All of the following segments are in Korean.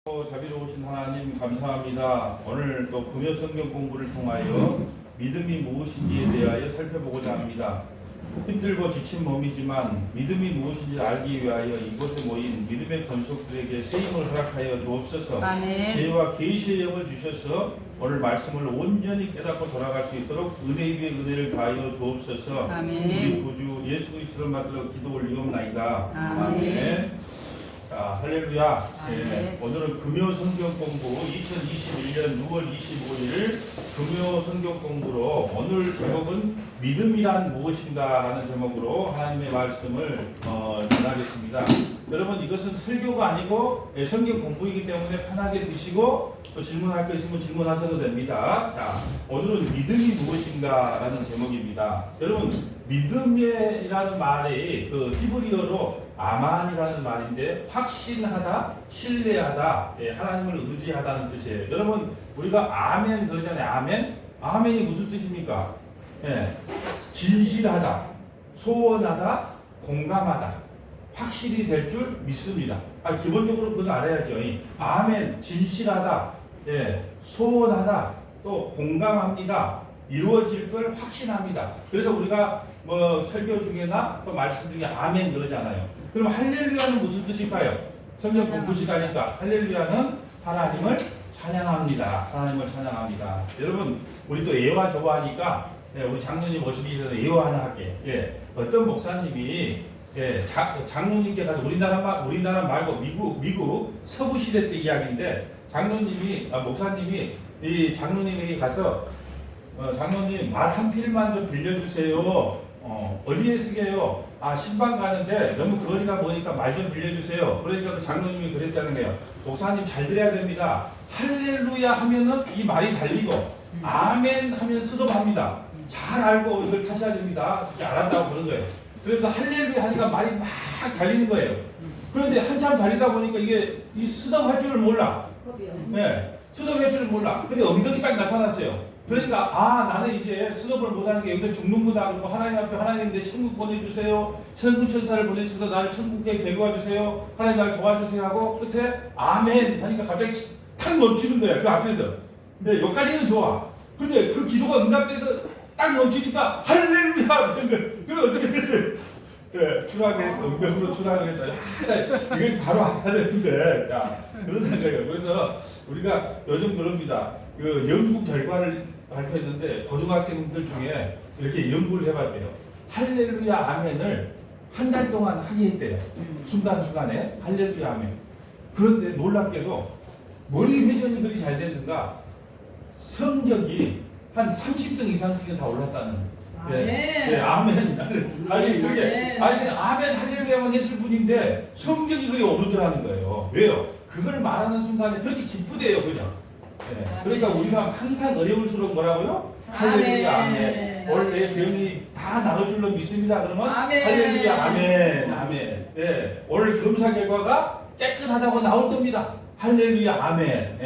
자비로우신 하나님 감사합니다. 오늘 또 금요 성경 공부를 통하여 믿음이 무엇인지에 대하여 살펴보고자 합니다. 힘들고 지친 몸이지만 믿음이 무엇인지 알기 위하여 이곳에 모인 믿음의 권속들에게 세임을 허락하여 주옵소서. 아멘. 지혜와 계시의 영을 주셔서 오늘 말씀을 온전히 깨닫고 돌아갈 수 있도록 은혜 위에 은혜를 가하여 주옵소서. 아멘. 우리 구주 예수 그리스도를 받들어 기도 올리옵나이다. 아멘. 자, 할렐루야. 아멘. 오늘은 금요 성경 공부 2021년 6월 25일 금요 성경 공부로 오늘 제목은 믿음이란 무엇인가 라는 제목으로 하나님의 말씀을 전하겠습니다. 여러분, 이것은 설교가 아니고 성경 공부이기 때문에 편하게 드시고 또 질문할 거 있으면 질문하셔도 됩니다. 자, 오늘은 믿음이 무엇인가 라는 제목입니다. 여러분, 믿음이라는 말이 그 히브리어로 아만이라는 말인데 확신하다, 신뢰하다, 하나님을 의지하다는 뜻이에요. 여러분, 우리가 아멘 그러잖아요. 아멘? 아멘이 무슨 뜻입니까? 진실하다, 소원하다, 공감하다, 확실히 될 줄 믿습니다. 기본적으로 그건 알아야죠. 아멘, 진실하다, 소원하다, 또 공감합니다. 이루어질 걸 확신합니다. 그래서 우리가 뭐 설교 중에나 또 말씀 중에 아멘 그러잖아요. 그럼 할렐루야는 무슨 뜻일까요? 성경 공부 시간이니까 할렐루야는 하나님을 찬양합니다. 하나님을 찬양합니다. 여러분, 우리 또 예화 좋아하니까 우리 장로님 오시기 전에 예화 하나 할게요. 어떤 목사님이 장로님께 가서 우리나라 말고 미국 서부 시대 때 이야기인데 목사님이 이 장로님에게 가서 장로님 말 한 필만 좀 빌려주세요. 어디에 쓰게요? 신방 가는데 너무 거리가 머니까 말 좀 빌려주세요. 그러니까 그 장로님이 그랬다는 거예요. 목사님 잘 들어야 됩니다. 할렐루야 하면은 이 말이 달리고 아멘 하면 스톱합니다. 잘 알고 이걸 타셔야 됩니다. 알았다고 그런 거예요. 그래서 할렐루야 하니까 말이 막 달리는 거예요. 그런데 한참 달리다 보니까 이게 이 스톱할 줄을 몰라. 스톱할 줄을 몰라. 근데 엉덩이 딱 나타났어요. 그러니까 나는 이제 스톱을 못하는 게 여기서 죽는구나. 그리고 하나님 앞에 하나님 내 천국 보내주세요. 천군 천사를 보내주셔서 나를 천국에 데려와 주세요. 하나님 나를 도와주세요 하고 끝에 아멘 하니까 갑자기 탁 멈추는 거야. 그 앞에서. 근데 여기까지는 좋아. 근데 그 기도가 응답돼서 딱 멈추니까 할렐루야 그런 거야. 그럼 어떻게 됐어요? 응답으로 출하게 했다. 이게 바로 안 해야 되는데. 자, 그런 생각이에요. 그래서 우리가 요즘 그럽니다. 그 연구 결과를 발표했는데 고등학생들 중에 이렇게 연구를 해봤대요. 할렐루야 아멘을 한 달 동안 하게 했대요. 순간순간에 할렐루야 아멘. 그런데 놀랍게도 머리 회전이 그리 잘 됐는가 성적이 한 30등 이상씩은 다 올랐다는. 아멘. 아멘 할렐루야만 했을 뿐인데 성적이 그리 오르더라는 거예요. 왜요? 그걸 말하는 순간에 그렇게 기쁘대요, 그냥. 그러니까 우리가 항상 어려울수록 뭐라고요? 할렐루야 아멘. 오늘 내 병이 다 나을 줄로 믿습니다. 그러면 아멘. 할렐루야 아멘. 아멘. 오늘 검사 결과가 깨끗하다고 나올 겁니다. 할렐루야 아멘.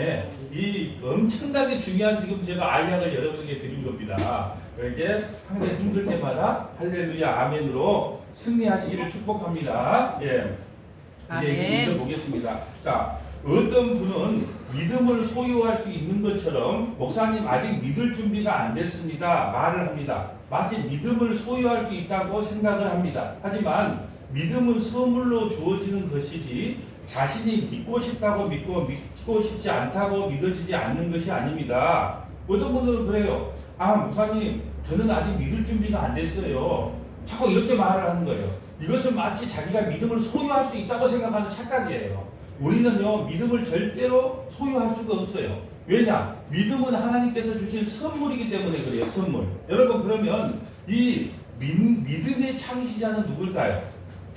이 엄청나게 중요한 지금 제가 알약을 여러분에게 드린 겁니다. 그렇게 항상 힘들 때마다 할렐루야 아멘으로 승리하시기를 축복합니다. 이제 읽어보겠습니다. 자, 어떤 분은 믿음을 소유할 수 있는 것처럼 목사님 아직 믿을 준비가 안 됐습니다 말을 합니다. 마치 믿음을 소유할 수 있다고 생각을 합니다. 하지만 믿음은 선물로 주어지는 것이지 자신이 믿고 싶다고 믿고 싶지 않다고 믿어지지 않는 것이 아닙니다. 어떤 분들은 그래요. 목사님 저는 아직 믿을 준비가 안 됐어요. 자꾸 이렇게 말을 하는 거예요. 이것은 마치 자기가 믿음을 소유할 수 있다고 생각하는 착각이에요. 우리는요 믿음을 절대로 소유할 수가 없어요. 왜냐? 믿음은 하나님께서 주신 선물이기 때문에 그래요. 선물. 여러분, 그러면 이 믿음의 창시자는 누굴까요?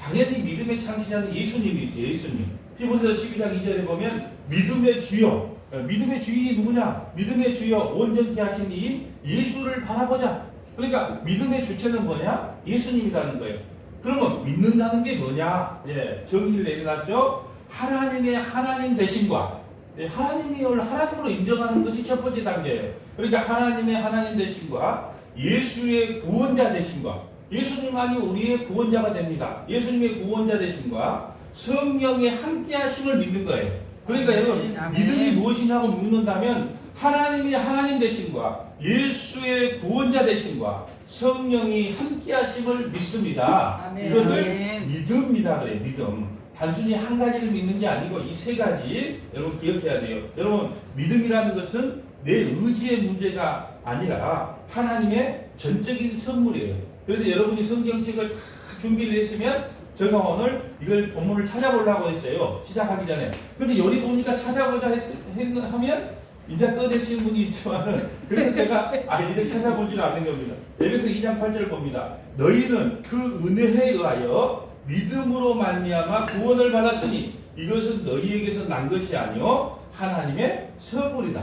당연히 믿음의 창시자는 예수님이죠. 예수님. 히브리서 12장 2절에 보면 믿음의 주여. 믿음의 주인이 누구냐? 믿음의 주여 온전케 하신 이 예수를 바라보자. 그러니까 믿음의 주체는 뭐냐? 예수님이라는 거예요. 그러면 믿는다는 게 뭐냐? 정의를 내려놨죠. 하나님의 하나님 되심과 하나님으로 인정하는 것이 첫 번째 단계예요. 그러니까 하나님의 하나님 되심과 예수의 구원자 되심과 예수님만이 우리의 구원자가 됩니다. 예수님의 구원자 되심과 성령의 함께 하심을 믿는 거예요. 그러니까 여러분 아멘. 믿음이 무엇이냐고 묻는다면 하나님이 하나님 되심과 예수의 구원자 되심과 성령이 함께하심을 믿습니다. 아멘. 이것을 아멘. 믿음이다 그래요. 믿음. 단순히 한 가지를 믿는 게 아니고 이 세 가지 여러분 기억해야 돼요. 여러분 믿음이라는 것은 내 의지의 문제가 아니라 하나님의 전적인 선물이에요. 그래서 여러분이 성경책을 다 준비를 했으면 제가 오늘 이걸 본문을 찾아보려고 했어요. 시작하기 전에. 근데 요리 보니까 찾아보자 하면 이제 꺼내신 분이 있지만은 그래서 제가 이제 찾아보지는 않는 겁니다. 에베소 2장 8절을 봅니다. 너희는 그 은혜에 의하여 믿음으로 말미암아 구원을 받았으니 이것은 너희에게서 난 것이 아니요 하나님의 선물이다.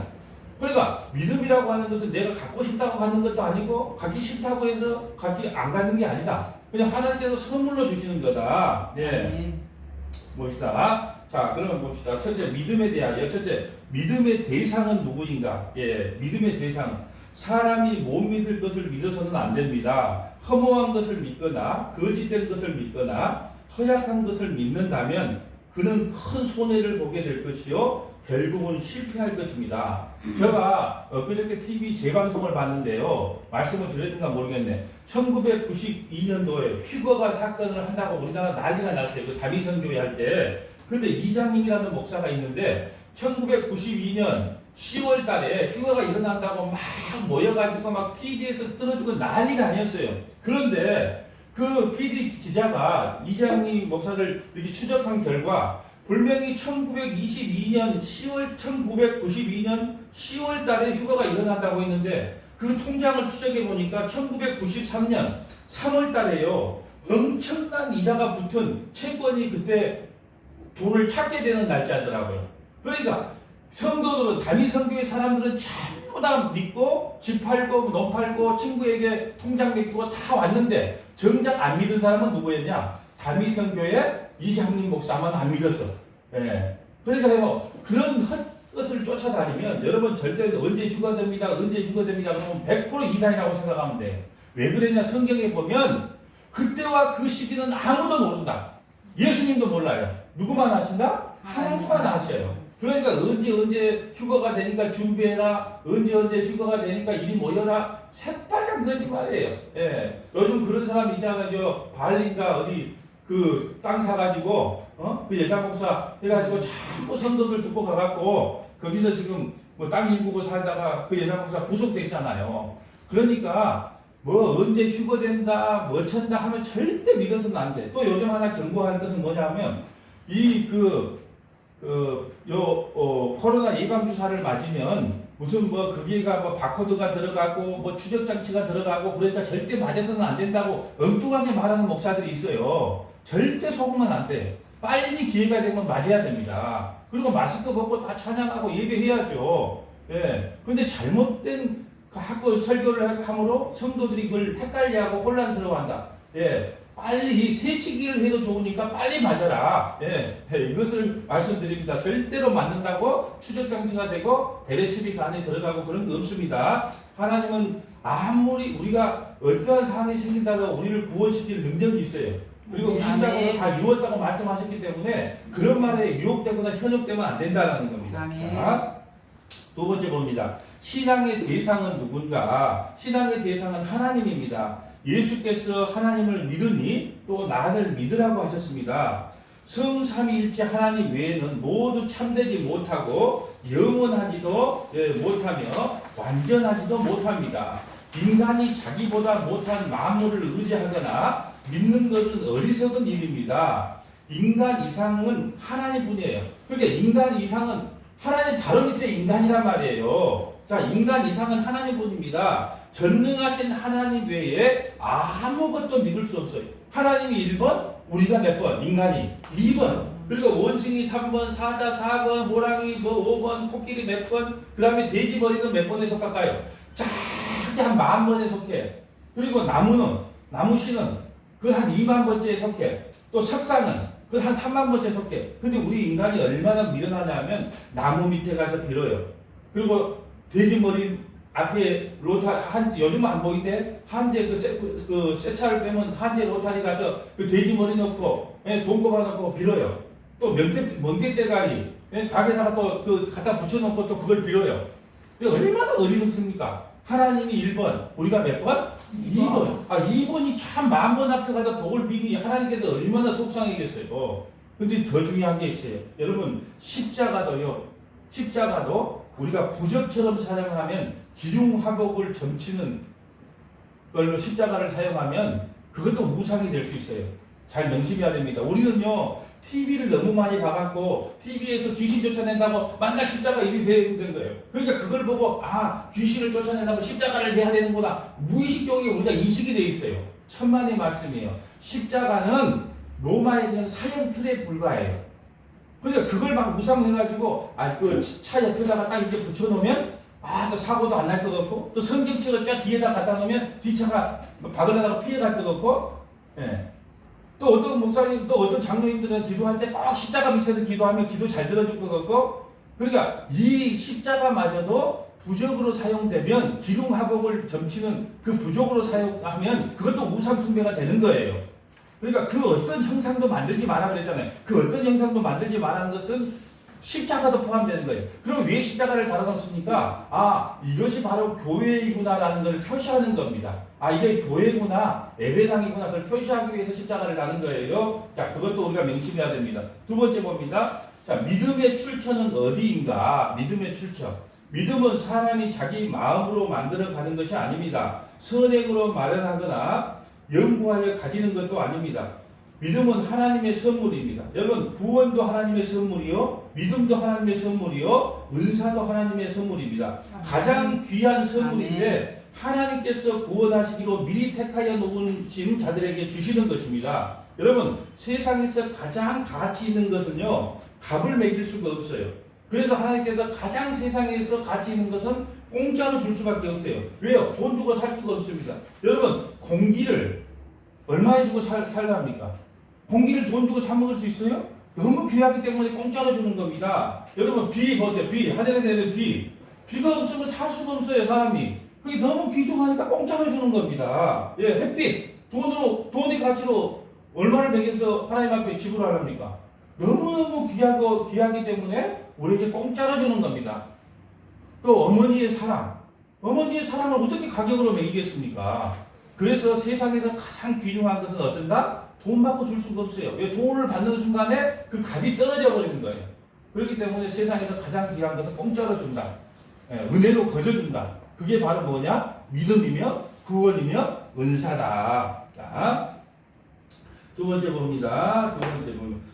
그러니까 믿음이라고 하는 것은 내가 갖고 싶다고 갖는 것도 아니고 갖기 싫다고 해서 갖기 안 갖는 게 아니다. 그냥 하나님께서 선물로 주시는 거다. 예. 봅시다. 자, 그러면 봅시다. 첫째, 믿음에 대하여. 첫째, 믿음의 대상은 누구인가? 예, 믿음의 대상은 사람이 못 믿을 것을 믿어서는 안 됩니다. 허무한 것을 믿거나 거짓된 것을 믿거나 허약한 것을 믿는다면 그는 큰 손해를 보게 될 것이요 결국은 실패할 것입니다. 제가 그저께 TV 재방송을 봤는데요. 말씀을 드렸는가 모르겠네. 1992년도에 휴거가 사건을 한다고 우리나라 난리가 났어요. 그 다미선교회 할 때. 근데 이장님이라는 목사가 있는데 1992년 10월 달에 휴거가 일어난다고 막 모여가지고 막 TV에서 떨어지고 난리가 아니었어요. 그런데 그 PD 기자가 이장님 목사를 이렇게 추적한 결과 분명히 1992년 10월 달에 휴가가 일어난다고 했는데 그 통장을 추적해 보니까 1993년 3월 달에요. 엄청난 이자가 붙은 채권이 그때 돈을 찾게 되는 날짜더라고요. 그러니까 성도들은 다미성교회 사람들은 전부 다 믿고 집 팔고 농 팔고 친구에게 통장 맡기고 다 왔는데 정작 안 믿은 사람은 누구였냐? 다미성교회 이장님 목사만 안 믿었어. 예. 그러니까요, 그런 헛것을 쫓아다니면 여러분 절대 언제 휴가됩니다, 언제 휴가됩니다 그러면 100% 이단이라고 생각하면 돼. 왜 그랬냐? 성경에 보면 그때와 그 시기는 아무도 모른다. 예수님도 몰라요. 누구만 아신다? 하나님만 아셔요. 그러니까 언제 휴가가 되니까 준비해라. 언제 휴가가 되니까 이리 모여라. 새빨간 거짓말이에요. 예. 요즘 그런 사람 있잖아요. 발리인가 어디 그 땅 사가지고 그 여자 목사 해가지고 자꾸 성도들 듣고 가갖고 거기서 지금 뭐 땅 일구고 살다가 그 여자 목사 구속됐잖아요. 그러니까 뭐 언제 휴거된다 뭐 천다 하면 절대 믿어서는 안 돼. 또 요즘 하나 경고할 것은 뭐냐면 이 코로나 예방 주사를 맞으면 무슨 뭐 거기가 뭐 바코드가 들어가고 뭐 추적 장치가 들어가고 그러니까 절대 맞아서는 안 된다고 엉뚱하게 말하는 목사들이 있어요. 절대 속으면 안 돼. 빨리 기회가 되면 맞아야 됩니다. 그리고 마스크 벗고 다 찬양하고 예배해야죠. 예. 근데 잘못된 학교 설교를 함으로 성도들이 그걸 헷갈려하고 혼란스러워한다. 예. 빨리 이 세치기를 해도 좋으니까 빨리 맞아라. 예. 이것을 말씀드립니다. 절대로 맞는다고 추적장치가 되고 대대첩이 안에 들어가고 그런 거 없습니다. 하나님은 아무리 우리가 어떠한 상황이 생긴다고 우리를 구원시킬 능력이 있어요. 그리고 신작으로 다 이루었다고 말씀하셨기 때문에 그런 말에 유혹되거나 현혹되면 안 된다는 겁니다. 자, 두 번째 봅니다. 신앙의 대상은 누군가? 신앙의 대상은 하나님입니다. 예수께서 하나님을 믿으니 또 나를 믿으라고 하셨습니다. 성삼위일체 하나님 외에는 모두 참되지 못하고 영원하지도 못하며 완전하지도 못합니다. 인간이 자기보다 못한 만물을 의지하거나 믿는 것은 어리석은 일입니다. 인간 이상은 하나님뿐이에요. 그러니까 인간 이상은 하나님 바로 밑에 인간이란 말이에요. 자, 인간 이상은 하나님뿐입니다. 전능하신 하나님 외에 아무것도 믿을 수 없어요. 하나님이 1번, 우리가 몇 번? 인간이 2번. 그리고 원숭이 3번, 사자 4번, 호랑이 뭐 5번, 코끼리 몇 번, 그 다음에 돼지 머리는 몇 번에 속할까요? 작게 한 10,000번에 속해. 그리고 나무씨는 그걸 한 2만 번째에 속해. 또 석상은 그걸 한 3만 번째에 속해. 근데 우리 인간이 얼마나 미련하냐면 나무 밑에 가서 빌어요. 그리고 돼지 머리 앞에 요즘은 안 보이대. 한제 그 쇠차를 빼면 한제 로타리 가서 그 돼지 머리 넣고 돈꼽아 넣고 빌어요. 또 멍게 대가리 가게다가 또 그 갖다 붙여놓고 또 그걸 빌어요. 얼마나 어리석습니까? 하나님이 1번, 우리가 몇 번? 2번. 2번이 참 만 번 앞에 가다 독을 비니 하나님께서 얼마나 속상하겠어요. 근데 더 중요한 게 있어요. 여러분, 십자가도 우리가 부적처럼 사용하면 기륭화복을 점치는 걸로 십자가를 사용하면 그것도 우상이 될 수 있어요. 잘 명심해야 됩니다. 우리는요, TV를 너무 많이 봐갖고 TV에서 귀신 쫓아낸다고 만날 십자가 일이 되는 거예요. 그러니까 그걸 보고 귀신을 쫓아낸다고 십자가를 해야 되는구나. 무의식적으로 우리가 인식이 되어 있어요. 천만의 말씀이에요. 십자가는 로마에 있는 사형 틀에 불과해요. 그러니까 그걸 막 무상해가지고 그 차 옆에다가 딱 이렇게 붙여놓으면 또 사고도 안 날 것 같고 또 성경책을 쫙 뒤에다 갖다 놓으면 뒤차가 박으려다가 피해갈 것 같고 또 어떤 목사님 또 어떤 장로님들은 기도할 때 꼭 십자가 밑에서 기도하면 기도 잘 들어줄 것 같고 그러니까 이 십자가마저도 부적으로 사용되면 기둥화복을 점치는 그 부적으로 사용하면 그것도 우상숭배가 되는 거예요. 그러니까 그 어떤 형상도 만들지 마라 그랬잖아요. 그 어떤 형상도 만들지 말라는 것은 십자가도 포함되는 거예요. 그럼 왜 십자가를 달아놓습니까? 이것이 바로 교회이구나라는 걸 표시하는 겁니다. 이게 교회구나, 예배당이구나, 그걸 표시하기 위해서 십자가를 다는 거예요. 자, 그것도 우리가 명심해야 됩니다. 두 번째 봅니다. 자, 믿음의 출처는 어디인가? 믿음의 출처. 믿음은 사람이 자기 마음으로 만들어 가는 것이 아닙니다. 선행으로 마련하거나 연구하여 가지는 것도 아닙니다. 믿음은 하나님의 선물입니다. 여러분, 구원도 하나님의 선물이요, 믿음도 하나님의 선물이요, 은사도 하나님의 선물입니다. 가장 귀한 선물인데 하나님께서 구원하시기로 미리 택하여 놓으신 자들에게 주시는 것입니다. 여러분, 세상에서 가장 가치 있는 것은요, 값을 매길 수가 없어요. 그래서 하나님께서 가장 세상에서 가치 있는 것은 공짜로 줄 수밖에 없어요. 왜요? 돈 주고 살 수가 없습니다. 여러분, 공기를 얼마에 주고 살랍니까? 공기를 돈 주고 사 먹을 수 있어요? 너무 귀하기 때문에 공짜로 주는 겁니다. 여러분, 비 보세요. 비, 하늘에 내리는 비. 비가 없으면 살 수가 없어요, 사람이. 그게 너무 귀중하니까 공짜로 주는 겁니다. 햇빛, 돈의 가치로 얼마를 매겨서 하나님 앞에 지불하랍니까? 너무너무 귀하기 때문에 우리에게 공짜로 주는 겁니다. 또 어머니의 사랑. 어머니의 사랑을 어떻게 가격으로 매기겠습니까? 그래서 세상에서 가장 귀중한 것은 어떤가? 돈 받고 줄 수가 없어요. 왜? 돈을 받는 순간에 그 값이 떨어져 버리는 거예요. 그렇기 때문에 세상에서 가장 귀한 것은 공짜로 준다. 은혜로 거저준다. 그게 바로 뭐냐? 믿음이며 구원이며 은사다. 자, 두 번째 봅니다.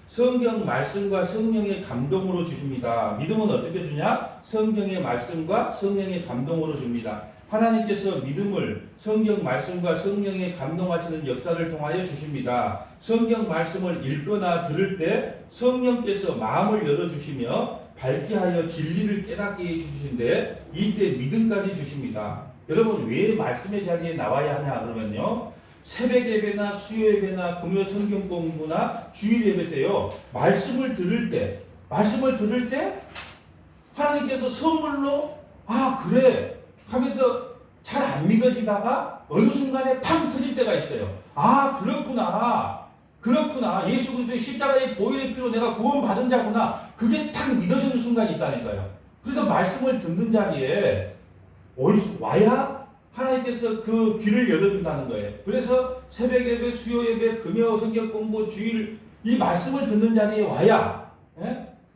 성경 말씀과 성령의 감동으로 주십니다. 믿음은 어떻게 주냐? 성경의 말씀과 성령의 감동으로 줍니다. 하나님께서 믿음을 성경 말씀과 성령의 감동하시는 역사를 통하여 주십니다. 성경 말씀을 읽거나 들을 때 성령께서 마음을 열어주시며 밝게 하여 진리를 깨닫게 해주시는데 이때 믿음까지 주십니다. 여러분, 왜 말씀의 자리에 나와야 하냐 그러면요, 새벽 예배나 수요 예배나 금요 성경 공부나 주일 예배 때요, 말씀을 들을 때 하나님께서 선물로 그래 하면서 잘 안 믿어지다가 어느 순간에 팡 터질 때가 있어요. 그렇구나. 예수 그리스도의 십자가의 보혈의 피로 내가 구원받은 자구나. 그게 탁 믿어지는 순간이 있다니까요. 그래서 말씀을 듣는 자리에 와야 하나님께서 그 귀를 열어준다는 거예요. 그래서 새벽 예배, 수요 예배, 금요 성경 공부, 주일 이 말씀을 듣는 자리에 와야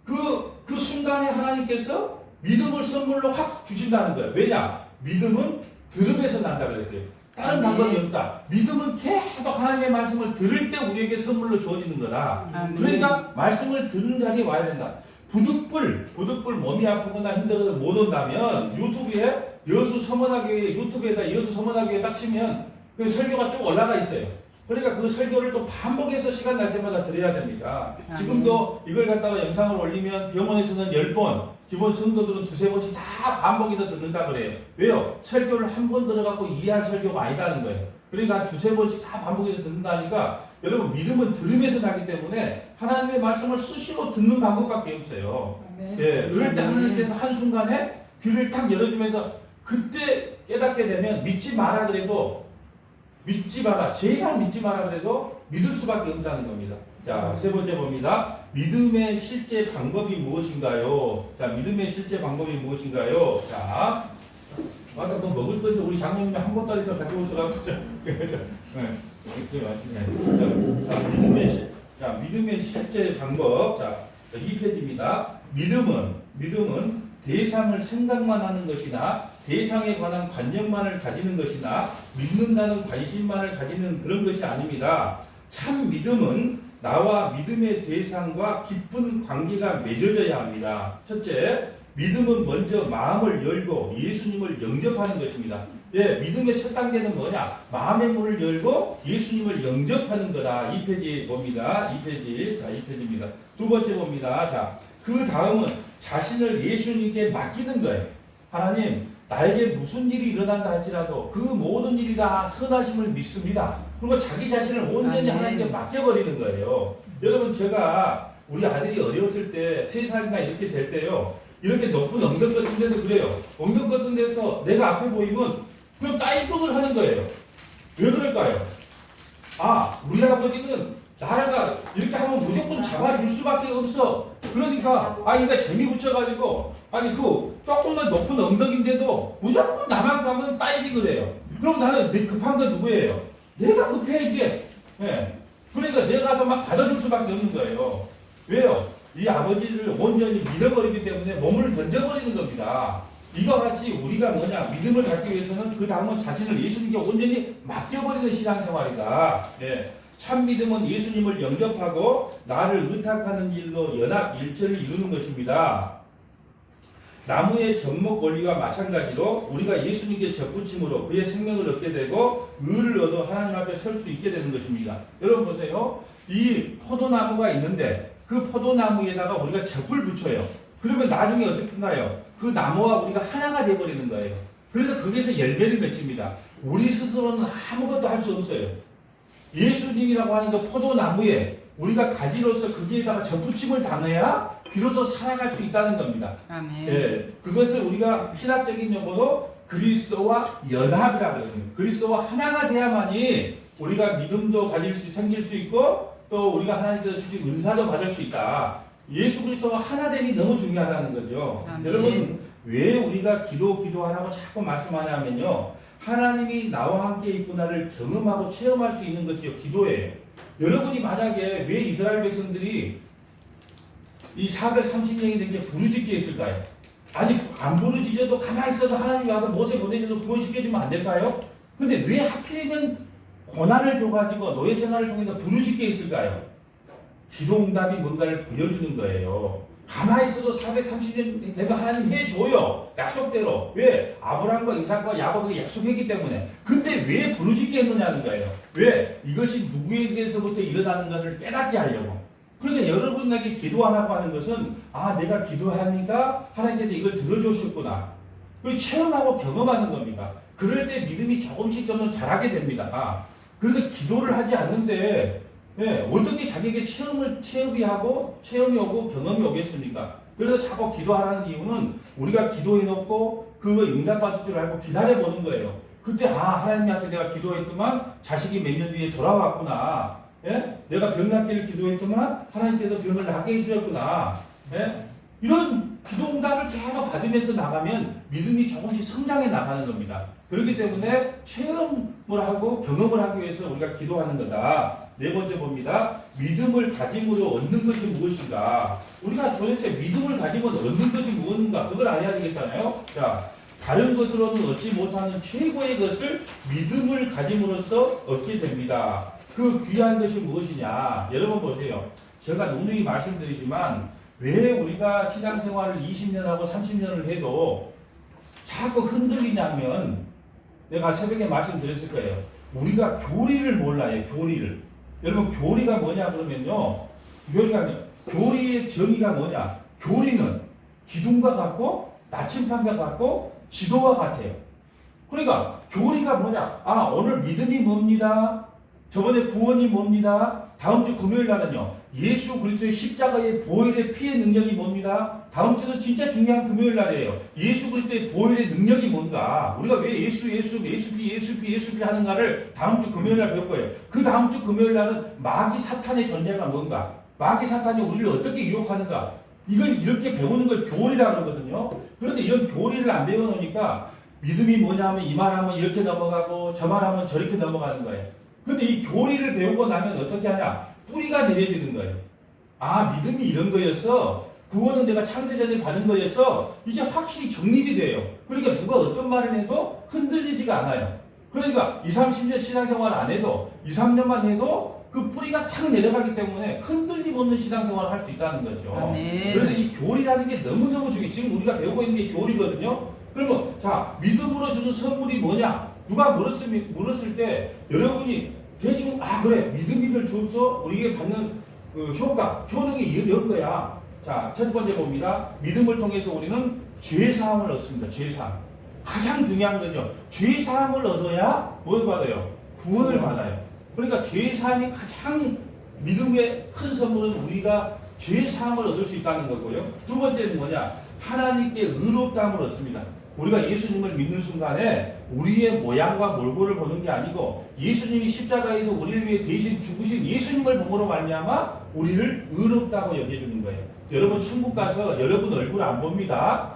그 순간에 하나님께서 믿음을 선물로 확 주신다는 거예요. 왜냐? 믿음은 들음에서 난다 그랬어요. 다른 방법이 없다. 믿음은 계속 하나님의 말씀을 들을 때 우리에게 선물로 주어지는 거다. 그러니까 말씀을 듣는 자리에 와야 된다. 부득불 몸이 아프거나 힘들어서 못 온다면 유튜브에 여수 서문화교회 유튜브에다 여수 서문화교회 딱 치면 그 설교가 쭉 올라가 있어요. 그러니까 그 설교를 또 반복해서 시간 날 때마다 들어야 됩니다. 지금도 이걸 갖다가 영상을 올리면 병원에서는 10번, 기본 성도들은 2-3번씩 다 반복해서 듣는다 그래요. 왜요? 설교를 한 번 들어갖고 이해할 설교가 아니다는 거예요. 그러니까 2-3번씩 다 반복해서 듣는다니까 여러분, 믿음은 들음에서 나기 때문에 하나님의 말씀을 수시로 듣는 방법밖에 없어요. 그럴 때 하나님께서 한순간에 귀를 탁 열어주면서 그때 깨닫게 되면 믿지 마라 그래도 제발 믿지 마라 그래도 믿을 수밖에 없다는 겁니다. 자, 세 번째 봅니다. 믿음의 실제 방법이 무엇인가요? 자, 믿음의 실제 방법이 무엇인가요? 자, 아까 뭐 먹을 것을 우리 장모님이 한 보따리에서 가지고 오셔가지고 자, 믿음의 실제 방법. 자, 2페이지입니다. 믿음은 대상을 생각만 하는 것이나 대상에 관한 관념만을 가지는 것이나 믿는다는 관심만을 가지는 그런 것이 아닙니다. 참 믿음은 나와 믿음의 대상과 깊은 관계가 맺어져야 합니다. 첫째, 믿음은 먼저 마음을 열고 예수님을 영접하는 것입니다. 예, 믿음의 첫 단계는 뭐냐? 마음의 문을 열고 예수님을 영접하는 거다. 2페이지 봅니다. 2페이지. 자, 2페이지입니다. 두 번째 봅니다. 자, 그 다음은 자신을 예수님께 맡기는 거예요. 하나님, 나에게 무슨 일이 일어난다 할지라도 그 모든 일이 다 선하심을 믿습니다. 그리고 자기 자신을 온전히 하나님께 맡겨버리는 거예요. 여러분, 제가 우리 아들이 어렸을 때 3살이나 이렇게 될 때요. 이렇게 높은 엉덩 같은 데도 그래요. 엉덩 같은 데서 내가 앞에 보이면 그럼 따위뻥을 하는 거예요. 왜 그럴까요? 아, 우리 아버지는 나라가 이렇게 하면 무조건 잡아줄 수밖에 없어. 그러니까 재미 붙여가지고 조금만 높은 엉덩인데도 무조건 나만 가면 다이빙을 해요. 그럼 나는 급한 건 누구예요? 내가 급해야지. 예. 그러니까 내가 가서 막 받아줄 수밖에 없는 거예요. 왜요? 이 아버지를 온전히 믿어버리기 때문에 몸을 던져버리는 겁니다. 이와 같이 우리가 믿음을 갖기 위해서는 그 다음은 자신을 예수님께 온전히 맡겨버리는 신앙생활이다. 예. 참 믿음은 예수님을 영접하고 나를 의탁하는 일로 연합 일체를 이루는 것입니다. 나무의 접목 원리와 마찬가지로 우리가 예수님께 접붙임으로 그의 생명을 얻게 되고 의를 얻어 하나님 앞에 설 수 있게 되는 것입니다. 여러분 보세요. 이 포도나무가 있는데 그 포도나무에다가 우리가 접을 붙여요. 그러면 나중에 어떻게나요? 그 나무와 우리가 하나가 되어버리는 거예요. 그래서 거기에서 열매를 맺힙니다. 우리 스스로는 아무것도 할 수 없어요. 예수님이라고 하는 그 포도나무에 우리가 가지로서 거기에다가 접붙임을 당해야 비로소 살아갈 수 있다는 겁니다. 아멘. 예, 그것을 우리가 신학적인 용어로 그리스도와 연합이라고 합니다. 그리스도와 하나가 돼야만이 우리가 믿음도 생길 수 있고 또 우리가 하나님께서 주신 은사도 받을 수 있다. 예수 그리스도와 하나됨이 너무 중요하다는 거죠. 아멘. 여러분, 왜 우리가 기도하라고 자꾸 말씀하냐면요. 하나님이 나와 함께 있구나를 경험하고 체험할 수 있는 것이 기도예요. 여러분이 만약에 왜 이스라엘 백성들이 이 430년이 된 게 부르짖게 했을까요? 아니, 안 부르짖어도 가만히 있어도 하나님이 와서 모세 보내셔서 구원시켜주면 안 될까요? 근데 왜 하필이면 고난을 줘가지고 노예 생활을 통해서 부르짖게 했을까요? 기도응답이 뭔가를 보여주는 거예요. 가만히 있어도 430년 되면 하나님 해줘요. 약속대로. 왜? 아브라함과 이삭과 야곱에게 약속했기 때문에. 근데 왜 부르짖게 했느냐는 거예요. 왜? 이것이 누구에게서부터 일어나는 것을 깨닫게 하려고. 그러니까 여러분에게 기도하라고 하는 것은 내가 기도하니까 하나님께서 이걸 들어주셨구나. 그걸 체험하고 경험하는 겁니다. 그럴 때 믿음이 조금씩 자라게 됩니다. 그래서 기도를 하지 않는데 어떻게 자기에게 체험이 오고 경험이 오겠습니까? 그래서 자꾸 기도하라는 이유는 우리가 기도해놓고 그거 응답받을 줄 알고 기다려보는 거예요. 그때 하나님한테 내가 기도했더만 자식이 몇 년 뒤에 돌아왔구나. 예? 내가 병 낫기를 기도했더만 하나님께서 병을 낫게 해주셨구나. 예? 이런 기도 응답을 계속 받으면서 나가면 믿음이 조금씩 성장해 나가는 겁니다. 그렇기 때문에 체험을 하고 경험을 하기 위해서 우리가 기도하는 거다. 네 번째 봅니다. 믿음을 가짐으로 얻는 것이 무엇인가? 우리가 도대체 믿음을 가지면 얻는 것이 무엇인가? 그걸 알아야 되겠잖아요. 자, 다른 것으로는 얻지 못하는 최고의 것을 믿음을 가짐으로써 얻게 됩니다. 그 귀한 것이 무엇이냐? 여러분 보세요. 제가 누누이 말씀드리지만 왜 우리가 신앙생활을 20년하고 30년을 해도 자꾸 흔들리냐면 내가 새벽에 말씀드렸을 거예요. 우리가 교리를 몰라요. 교리를. 여러분 교리가 뭐냐 그러면요. 교리의 정의가 뭐냐? 교리는 기둥과 같고 나침판과 같고 지도와 같아요. 그러니까 교리가 뭐냐? 오늘 믿음이 뭡니다. 저번에 구원이 뭡니다. 다음 주 금요일 날은요. 예수 그리스도의 십자가의 보혈의 피의 능력이 뭡니다. 다음 주는 진짜 중요한 금요일 날이에요. 예수 그리스도의 보혈의 능력이 뭔가. 우리가 왜 예수 피 하는가를 다음 주 금요일 날 배울 거예요. 그 다음 주 금요일 날은 마귀 사탄의 존재가 뭔가. 마귀 사탄이 우리를 어떻게 유혹하는가? 이걸 이렇게 배우는 걸 교리라 그러거든요. 그런데 이런 교리를 안 배워놓으니까 믿음이 뭐냐 하면 이 말하면 이렇게 넘어가고 저 말하면 저렇게 넘어가는 거예요. 근데 이 교리를 배우고 나면 어떻게 하냐? 뿌리가 내려지는 거예요. 아, 믿음이 이런 거였어. 구원은 내가 창세전에 받은 거였어. 이제 확실히 정립이 돼요. 그러니까 누가 어떤 말을 해도 흔들리지가 않아요. 그러니까 20, 30년 신앙생활 안 해도 2, 3년만 해도 그 뿌리가 탁 내려가기 때문에 흔들림 없는 신앙생활을 할 수 있다는 거죠. 아멘. 그래서 이 교리라는 게 너무너무 중요해요. 지금 우리가 배우고 있는 게 교리거든요. 그러면 자, 믿음으로 주는 선물이 뭐냐? 누가 물었을 때 여러분이 대충 그래, 믿음을 주면서 우리에게 받는 그 효능이 이런 거야. 자, 첫 번째 봅니다. 믿음을 통해서 우리는 죄사함을 얻습니다. 죄사함. 가장 중요한 건요. 죄사함을 얻어야 뭘 받아요? 구원을 받아요. 그러니까 죄사함이 가장 믿음의 큰 선물은 우리가 죄사함을 얻을 수 있다는 거고요. 두 번째는 뭐냐? 하나님께 의롭다함을 얻습니다. 우리가 예수님을 믿는 순간에 우리의 모양과 몰골을 보는 게 아니고 예수님이 십자가에서 우리를 위해 대신 죽으신 예수님을 보므로 말미암아 우리를 의롭다고 여겨주는 거예요. 여러분 천국 가서 여러분 얼굴 안 봅니다.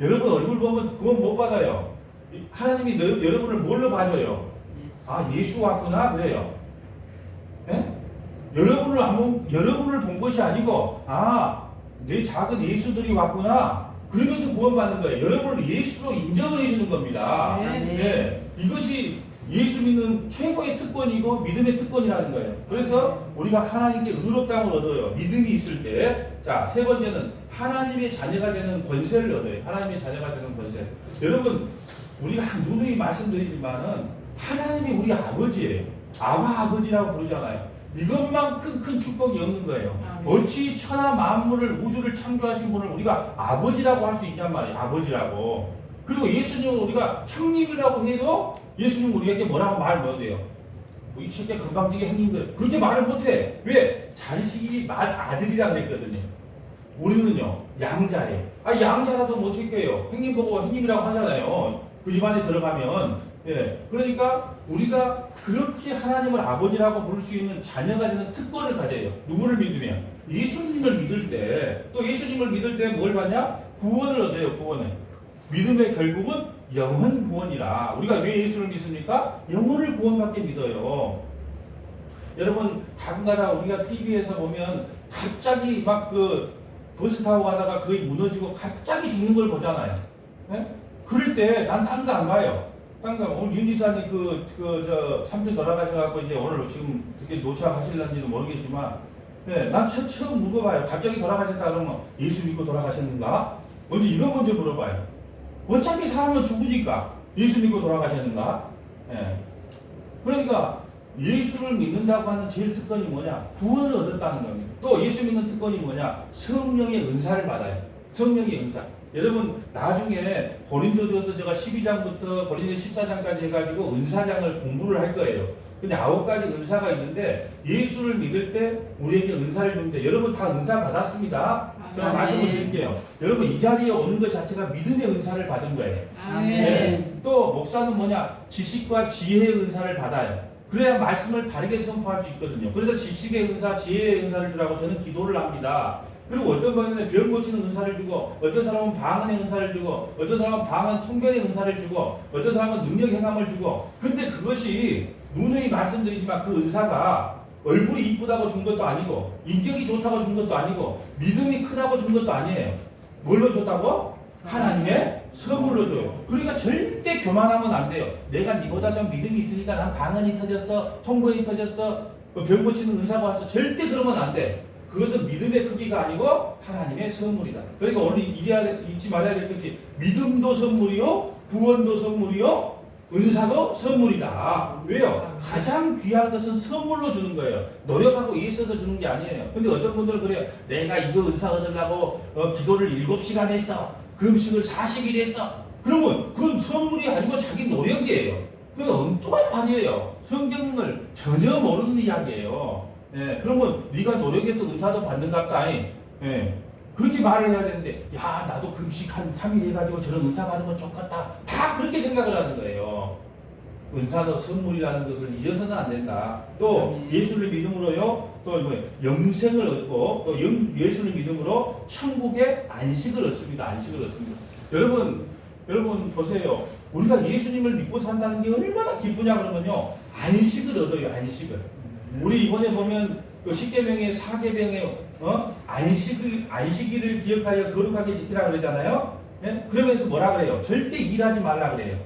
여러분 얼굴 보면 그건 못 받아요. 하나님이 여러분을 뭘로 봐줘요? 예수 왔구나 그래요. 네? 여러분을 본 것이 아니고 내 작은 예수들이 왔구나. 그러면서 구원받는 거예요. 여러분을 예수로 인정을 해주는 겁니다. 네. 이것이 예수 믿는 최고의 특권이고 믿음의 특권이라는 거예요. 그래서 우리가 하나님께 의롭다함을 얻어요. 믿음이 있을 때. 자, 세 번째는 하나님의 자녀가 되는 권세를 얻어요. 하나님의 자녀가 되는 권세. 여러분, 우리가 누누이 말씀드리지만은 하나님이 우리 아버지예요. 아버지라고 부르잖아요. 이것만큼 큰 축복이 없는 거예요. 어찌 천하 만물을 우주를 창조하신 분을 우리가 아버지라고 할 수 있냔 말이에요. 아버지라고. 그리고 예수님을 우리가 형님이라고 해도 예수님 우리에게 뭐라고 말 못해요. 이 쉽게 건방지게 형님들 그렇게 말을 못해. 왜? 자식이 아들이라 그랬거든요. 우리는요 양자예요. 양자라도 못 지켜요. 형님 보고 형님이라고 하잖아요. 그 집안에 들어가면. 예. 그러니까 우리가 그렇게 하나님을 아버지라고 부를 수 있는 자녀가 되는 특권을 가져요. 누구를 믿으면? 예수님을 믿을 때, 또 예수님을 믿을 때 뭘 받냐? 구원을 얻어요, 구원을. 믿음의 결국은 영혼 구원이라. 우리가 왜 예수를 믿습니까? 영혼을 구원받게 믿어요. 여러분, 가끔가다 우리가 TV에서 보면 갑자기 막 버스 타고 가다가 거의 무너지고 갑자기 죽는 걸 보잖아요. 네? 그럴 때 난 딴 거 안 봐요. 오늘 윤지사님 삼촌 돌아가셔갖고 이제 오늘 지금 어떻게 노착하실런지는 모르겠지만, 네, 난 처음 물어봐요. 갑자기 돌아가셨다 그러면 예수 믿고 돌아가셨는가? 먼저 물어봐요. 어차피 사람은 죽으니까 예수 믿고 돌아가셨는가? 네. 그러니까 예수를 믿는다고 하는 제일 특권이 뭐냐? 구원을 얻었다는 겁니다. 또 예수 믿는 특권이 뭐냐? 성령의 은사를 받아요. 성령의 은사. 여러분 나중에 고린도전서 제가 12장부터 고린도 14장까지 해가지고 은사장을 공부를 할 거예요. 근데 9가지 은사가 있는데 예수를 믿을 때 우리에게 은사를 줍니다. 여러분 다 은사 받았습니다. 제가 말씀을 드릴게요. 여러분 이 자리에 오는 것 자체가 믿음의 은사를 받은 거예요. 네. 또 목사는 뭐냐? 지식과 지혜의 은사를 받아요. 그래야 말씀을 다르게 선포할 수 있거든요. 그래서 지식의 은사, 지혜의 은사를 주라고 저는 기도를 합니다. 그리고 어떤 분은 병 고치는 은사를 주고, 어떤 사람은 방언의 은사를 주고, 어떤 사람은 방언 통변의 은사를 주고, 어떤 사람은 능력 행함을 주고. 근데 그것이 누누이 말씀드리지만 그 은사가 얼굴이 이쁘다고 준 것도 아니고, 인격이 좋다고 준 것도 아니고, 믿음이 크다고 준 것도 아니에요. 뭘로 줬다고? 하나님의 선물로 줘요. 그러니까 절대 교만하면 안 돼요. 내가 니보다 좀 믿음이 있으니까 난 방언이 터졌어, 통변이 터졌어, 병 고치는 은사가 왔어. 절대 그러면 안 돼. 그것은 믿음의 크기가 아니고 하나님의 선물이다. 그러니까 오늘 잊지 말아야 될 것이 믿음도 선물이요, 구원도 선물이요, 은사도 선물이다. 왜요? 가장 귀한 것은 선물로 주는 거예요. 노력하고 애써서 주는 게 아니에요. 근데 어떤 분들은 그래요. 내가 이거 은사 얻으려고 기도를 7시간 했어. 금식을 40일 했어. 그러면 그건 선물이 아니고 자기 노력이에요. 그건 엉뚱한 말이에요. 성경을 전혀 모르는 이야기예요. 예, 그러면 네가 노력해서 은사도 받는갑다. 예, 그렇게 말을 해야 되는데, 야 나도 금식 한 3일 해가지고 저런 은사 받으면 좋겠다. 다 그렇게 생각을 하는 거예요. 은사도 선물이라는 것을 잊어서는 안 된다. 또 예수를 믿음으로요, 또 또 영생을 얻고 또 예수를 믿음으로 천국의 안식을 얻습니다. 안식을 얻습니다. 여러분 보세요. 우리가 예수님을 믿고 산다는 게 얼마나 기쁘냐 그러면요. 안식을 얻어요. 안식을. 우리 이번에 보면 그 십계명의 사계명의 안식일을 기억하여 거룩하게 지키라 그러잖아요. 예? 그러면서 뭐라 그래요? 절대 일하지 말라 그래요.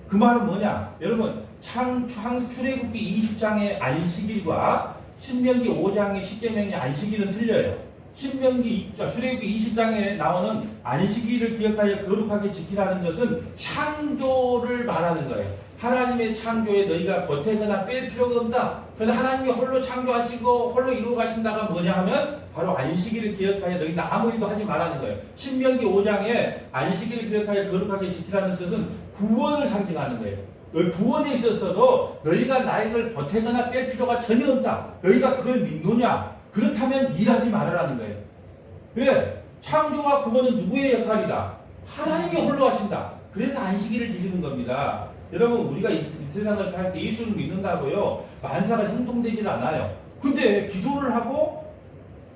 그 말은 뭐냐? 여러분 출애굽기 20장의 안식일과 신명기 5장의 십계명의 안식일은 틀려요. 출애굽기 20장에 나오는 안식일을 기억하여 거룩하게 지키라는 것은 창조를 말하는 거예요. 하나님의 창조에 너희가 보태거나 뺄 필요가 없다. 그래서 하나님이 홀로 창조하시고 홀로 이루어 가신다가 뭐냐 하면 바로 안식일을 기억하여 너희는 아무 일도 하지 말라는 거예요. 신명기 5장에 안식일을 기억하여 거룩하게 지키라는 뜻은 구원을 상징하는 거예요. 구원에 있어서도 너희가 나의 걸 보태거나 뺄 필요가 전혀 없다. 너희가 그걸 믿느냐? 그렇다면 일하지 말아라는 거예요. 왜? 창조와 구원은 누구의 역할이다? 하나님이 홀로 하신다. 그래서 안식일을 주시는 겁니다. 여러분 우리가 이 세상을 살 때 예수를 믿는다고요 만사가 형통되질 않아요. 근데 기도를 하고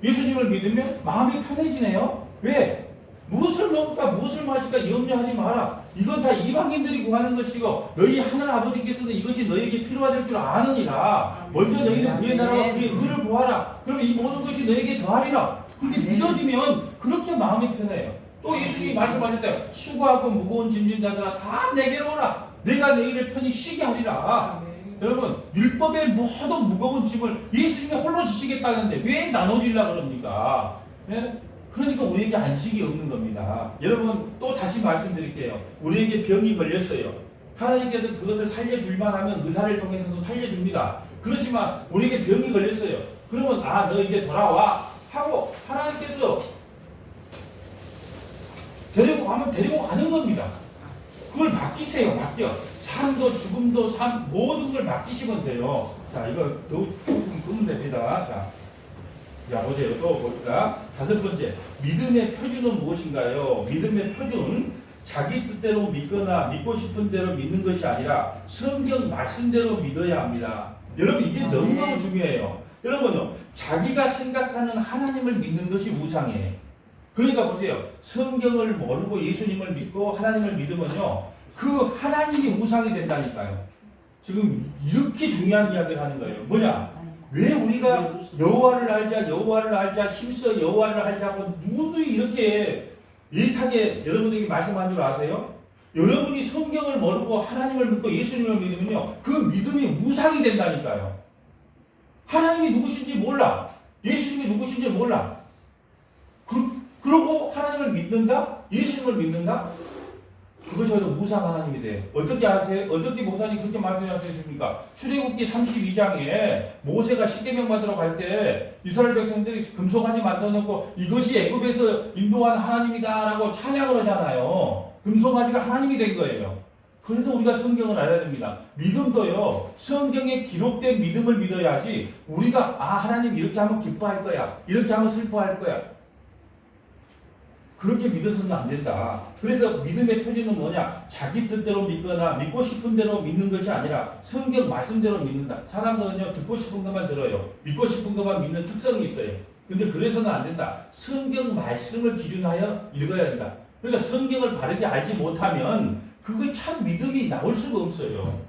예수님을 믿으면 마음이 편해지네요. 왜? 무엇을 먹을까 무엇을 마실까 염려하지 마라. 이건 다 이방인들이 구하는 것이고 너희 하늘 아버지께서는 이것이 너에게 필요할 줄 아느니라. 먼저 너희는 그의 나라와 그의 의를 구하라. 그럼 이 모든 것이 너에게 더하리라. 그렇게 믿어지면 그렇게 마음이 편해요. 또 예수님이 말씀하셨대요. 수고하고 무거운 짐진 자들아 다 내게로 오라. 내가 너희를 편히 쉬게 하리라. 여러분 율법의 모든 무거운 짐을 예수님이 홀로 지시겠다는데 왜 나눠주려고 그럽니까? 예? 그러니까 우리에게 안식이 없는 겁니다. 여러분 또 다시 말씀드릴게요. 우리에게 병이 걸렸어요. 하나님께서 그것을 살려줄만 하면 의사를 통해서도 살려줍니다. 그렇지만 우리에게 병이 걸렸어요. 그러면 너 이제 돌아와 하고 하나님께서 데리고 가면 데리고 가는 겁니다. 그걸 맡기세요. 맡겨. 삶도 죽음도 모든 걸 맡기시면 돼요. 자, 이거 조금 끄면 됩니다. 자, 보세요. 또 볼까? 5번째. 믿음의 표준은 무엇인가요? 믿음의 표준. 자기 뜻대로 믿거나 믿고 싶은 대로 믿는 것이 아니라 성경 말씀대로 믿어야 합니다. 여러분 이게 너무너무 중요해요. 여러분요. 자기가 생각하는 하나님을 믿는 것이 우상이에요. 그러니까 보세요. 성경을 모르고 예수님을 믿고 하나님을 믿으면요. 그 하나님이 우상이 된다니까요. 지금 이렇게 중요한 이야기를 하는 거예요. 뭐냐? 왜 우리가 여호와를 알자 힘써 여호와를 알자고 누구들이 이렇게 애타게 여러분에게 말씀한 줄 아세요? 여러분이 성경을 모르고 하나님을 믿고 예수님을 믿으면요. 그 믿음이 우상이 된다니까요. 하나님이 누구신지 몰라. 예수님이 누구신지 몰라. 그러고 하나님을 믿는다? 예수님을 믿는다? 그것이 바로 우상 하나님이 돼요. 어떻게 아세요? 어떻게 목사님 그렇게 말씀하셨습니까? 출애굽기 32장에 모세가 십계명 받으러 갈 때 이스라엘 백성들이 금송아지 만들어 놓고 이것이 애굽에서 인도한 하나님이다라고 찬양을 하잖아요. 금송아지가 하나님이 된 거예요. 그래서 우리가 성경을 알아야 됩니다. 믿음도요. 성경에 기록된 믿음을 믿어야지 우리가 하나님 이렇게 하면 기뻐할 거야. 이렇게 하면 슬퍼할 거야. 그렇게 믿어서는 안 된다. 그래서 믿음의 표준은 뭐냐? 자기 뜻대로 믿거나 믿고 싶은 대로 믿는 것이 아니라 성경 말씀대로 믿는다. 사람들은요 듣고 싶은 것만 들어요. 믿고 싶은 것만 믿는 특성이 있어요. 근데 그래서는 안 된다. 성경 말씀을 기준하여 읽어야 된다. 그러니까 성경을 바르게 알지 못하면 그게 참 믿음이 나올 수가 없어요.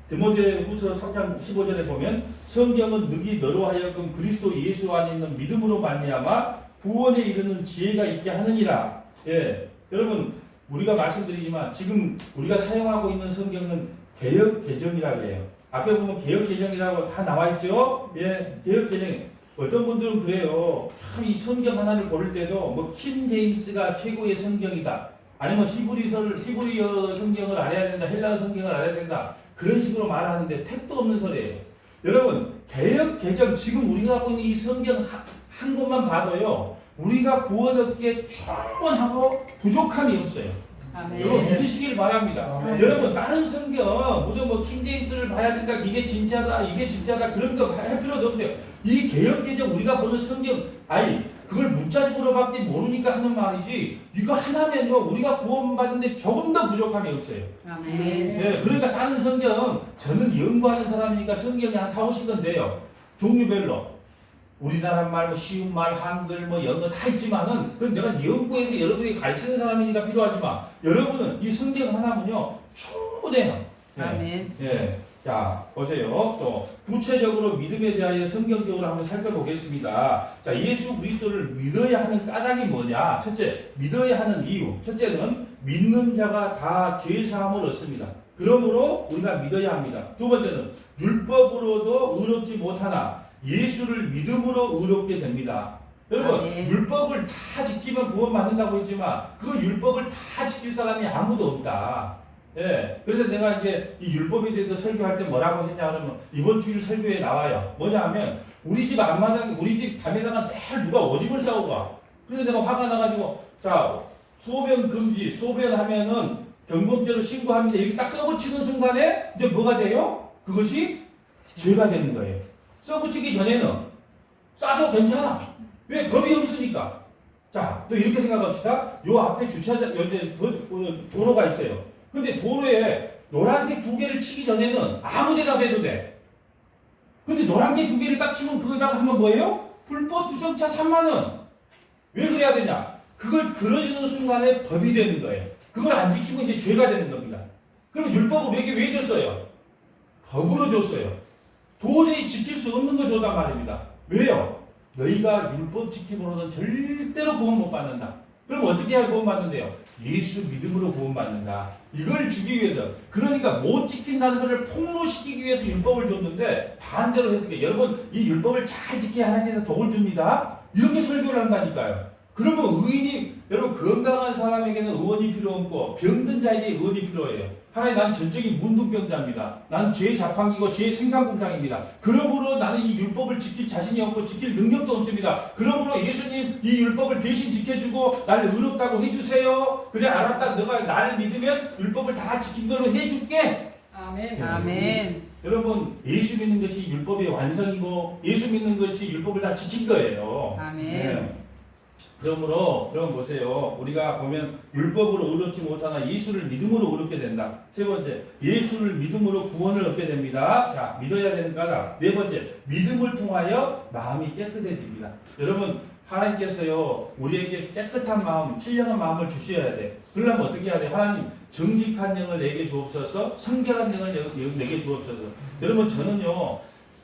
디모데후서 3장 15절에 보면 성경은 능히 너로 하여금 그리스도 예수 안에 있는 믿음으로 말미암아 구원에 이르는 지혜가 있게 하느니라. 예, 여러분 우리가 말씀드리지만 지금 우리가 사용하고 있는 성경은 개역 개정이라고 해요. 앞에 보면 개역 개정이라고 다 나와 있죠. 예, 개역 개정. 어떤 분들은 그래요. 참 이 성경 하나를 고를 때도 뭐 킹 제임스가 최고의 성경이다. 아니면 히브리어 성경을 알아야 된다. 헬라어 성경을 알아야 된다. 그런 식으로 말하는데 택도 없는 소리예요. 여러분 개역 개정 지금 우리가 갖고 있는 이 성경 한 것만 봐도요. 우리가 구원 얻기에 충분하고 부족함이 없어요. 아멘. 여러분 믿으시길 바랍니다. 아멘. 여러분 다른 성경 무슨 뭐 킹제임스를 봐야 된다. 이게 진짜다. 그런 거 할 필요도 없어요. 이 개역 개정 우리가 보는 성경 그걸 문자적으로밖에 모르니까 하는 말이지 이거 하나면요 우리가 구원받는데 조금 더 부족함이 없어요. 아멘. 네, 그러니까 다른 성경 저는 연구하는 사람이니까 성경이 한 4, 50권 돼요. 종류별로. 우리나라 말, 뭐 쉬운 말, 한글, 뭐 영어 다 있지만은 그건 내가 연구해서 여러분이 가르치는 사람이니까 필요하지만 여러분은 이 성경 하나면요 충분해요. 네. 아멘. 예. 자, 보세요. 또 구체적으로 믿음에 대하여 성경적으로 한번 살펴보겠습니다. 자, 예수 그리스도를 믿어야 하는 까닭이 뭐냐? 첫째, 믿어야 하는 이유. 첫째는 믿는 자가 다 죄 사함을 얻습니다. 그러므로 우리가 믿어야 합니다. 두 번째는 율법으로도 의롭지 못하나 예수를 믿음으로 의롭게 됩니다. 여러분, 아멘. 율법을 다 지키면 구원받는다고 했지만 그 율법을 다 지킬 사람이 아무도 없다. 예. 그래서 내가 이제 이 율법에 대해서 설교할 때 뭐라고 했냐 하면 이번 주일 설교에 나와요. 뭐냐 하면 우리 집 앞마당에 우리 집 담에다가 매일 누가 오줌을 싸고 가. 그래서 내가 화가 나가지고 자 소변 금지 소변하면은 경범죄로 신고합니다. 이렇게 딱 써붙이는 순간에 이제 뭐가 돼요? 그것이 죄가 되는 거예요. 써붙이기 전에는 싸도 괜찮아. 왜? 법이 없으니까. 자, 또 이렇게 생각합시다. 요 앞에 주차장, 요새 도로가 있어요. 근데 도로에 노란색 두 개를 치기 전에는 아무 데나 대도 돼. 근데 노란색 두 개를 딱 치면 그거다가 하면 뭐예요? 불법 주정차 3만원. 왜 그래야 되냐? 그걸 그려주는 순간에 법이 되는 거예요. 그걸 안 지키면 이제 죄가 되는 겁니다. 그럼 율법을 우리에게 왜 줬어요? 법으로 줬어요. 도저히 지킬 수 없는 거 줬단 말입니다. 왜요? 너희가 율법 지킴으로는 절대로 구원 못 받는다. 그럼 어떻게 해야 구원 받는데요? 예수 믿음으로 구원 받는다. 이걸 주기 위해서. 그러니까 못 지킨다는 것을 폭로시키기 위해서 율법을 줬는데 반대로 해석해. 여러분 이 율법을 잘 지켜야 하나님께서 복을 줍니다. 이렇게 설교를 한다니까요. 그러면 의인이 여러분 건강한 사람에게는 의원이 필요 없고 병든 자에게 의원이 필요해요. 하나님 난 전적인 문둥병자입니다. 난 죄의 자판기고 죄의 생산공장입니다. 그러므로 나는 이 율법을 지킬 자신이 없고 지킬 능력도 없습니다. 그러므로 예수님 이 율법을 대신 지켜주고 나를 의롭다고 해주세요. 그래 알았다. 너가 나를 믿으면 율법을 다 지킨 걸로 해줄게. 아멘. 아멘. 여러분 예수 믿는 것이 율법의 완성이고 예수 믿는 것이 율법을 다 지킨 거예요. 아멘. 네. 그러므로 그럼 보세요. 우리가 보면 율법으로 의롭지 못하나 예수를 믿음으로 의롭게 된다. 세 번째, 예수를 믿음으로 구원을 얻게 됩니다. 자, 믿어야 되는 까닭. 네 번째, 믿음을 통하여 마음이 깨끗해집니다. 여러분 하나님께서요 우리에게 깨끗한 마음, 신령한 마음을 주셔야 돼. 그러려면 어떻게 해야 돼? 하나님 정직한 영을 내게 주옵소서, 성결한 영을 내게 주옵소서. 여러분 저는요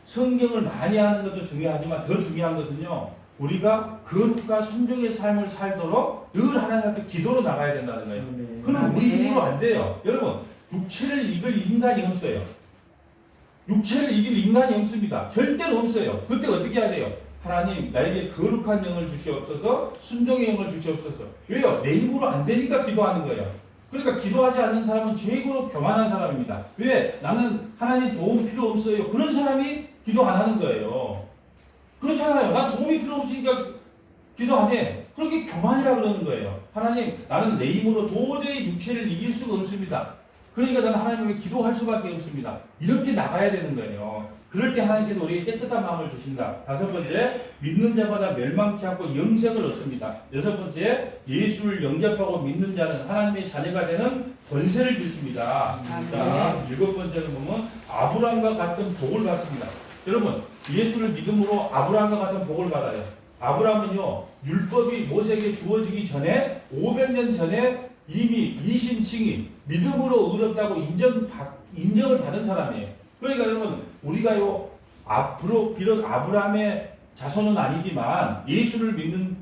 성경을 많이 하는 것도 중요하지만 더 중요한 것은요. 우리가 거룩과 순종의 삶을 살도록 늘 하나님 앞에 기도로 나가야 된다는 거예요. 그럼 우리 힘으로 안 돼요. 여러분 육체를 이길 인간이 없어요. 육체를 이길 인간이 없습니다. 절대로 없어요. 그때 어떻게 해야 돼요? 하나님 나에게 거룩한 영을 주시옵소서, 순종의 영을 주시옵소서. 왜요? 내 힘으로 안 되니까 기도하는 거예요. 그러니까 기도하지 않는 사람은 최고로 교만한 사람입니다. 왜? 나는 하나님 도움 필요 없어요. 그런 사람이 기도 안 하는 거예요. 그렇잖아요. 난 도움이 필요 없으니까 기도 안 해. 그렇게 교만이라 그러는 거예요. 하나님, 나는 내 힘으로 도저히 육체를 이길 수가 없습니다. 그러니까 나는 하나님께 기도할 수밖에 없습니다. 이렇게 나가야 되는 거예요. 그럴 때 하나님께서 우리에게 깨끗한 마음을 주신다. 다섯 번째, 믿는 자마다 멸망치 않고 영생을 얻습니다. 여섯 번째, 예수를 영접하고 믿는 자는 하나님의 자녀가 되는 권세를 주십니다. 자, 일곱 번째는 보면 아브라함과 같은 복을 받습니다. 여러분 예수를 믿음으로 아브라함과 같은 복을 받아요. 아브라함은요 율법이 모세에게 주어지기 전에 500년 전에 이미 이신칭이 믿음으로 의롭다고 인정을 받은 사람이에요. 그러니까 여러분 우리가요 앞으로 비록 아브라함의 자손은 아니지만 예수를 믿는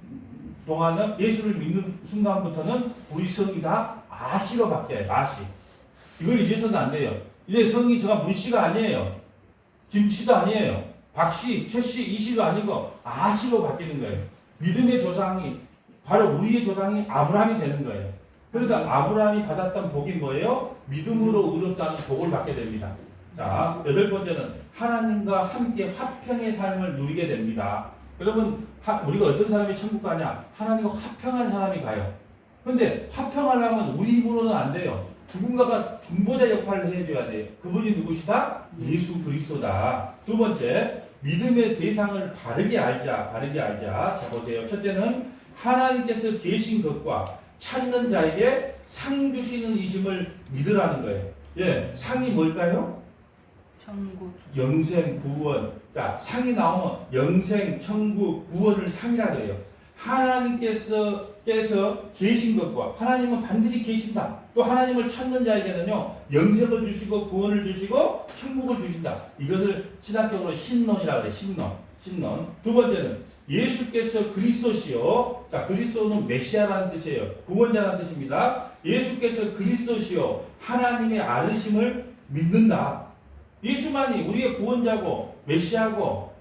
동안은 예수를 믿는 순간부터는 우리 성이 다 아시로 바뀌어요. 아시. 이걸 잊어서는 안 돼요. 이제 성이 제가 문씨가 아니에요. 김씨도 아니에요. 박씨, 최씨, 이씨도 아니고 아씨로 바뀌는 거예요. 믿음의 조상이 바로 우리의 조상이 아브라함이 되는 거예요. 그러니까 아브라함이 받았던 복이 뭐예요? 믿음으로 의롭다는 복을 받게 됩니다. 자, 여덟 번째는 하나님과 함께 화평의 삶을 누리게 됩니다. 여러분 우리가 어떤 사람이 천국 가냐? 하나님과 화평한 사람이 가요. 근데 화평하려면 우리 힘으로는 안 돼요. 누군가가 중보자 역할을 해줘야 돼요. 그분이 누구시다? 예수 그리스도다. 두 번째, 믿음의 대상을 바르게 알자, 바르게 알자. 자, 보세요. 첫째는 하나님께서 계신 것과 찾는 자에게 상 주시는 이심을 믿으라는 거예요. 예, 상이 뭘까요? 천국. 영생, 구원. 자, 상이 나오면 영생, 천국, 구원을 상이라 그래요. 하나님께서 계신 것과 하나님은 반드시 계신다. 또 하나님을 찾는 자에게는요, 영생을 주시고 구원을 주시고 천국을 주신다. 이것을 신학적으로 신론이라 그래요. 신론. 두 번째는 예수께서 그리스도시요. 자, 그리스도는 메시아라는 뜻이에요. 구원자라는 뜻입니다. 예수께서 그리스도시요. 하나님의 아르심을 믿는다. 예수만이 우리의 구원자고 메시아고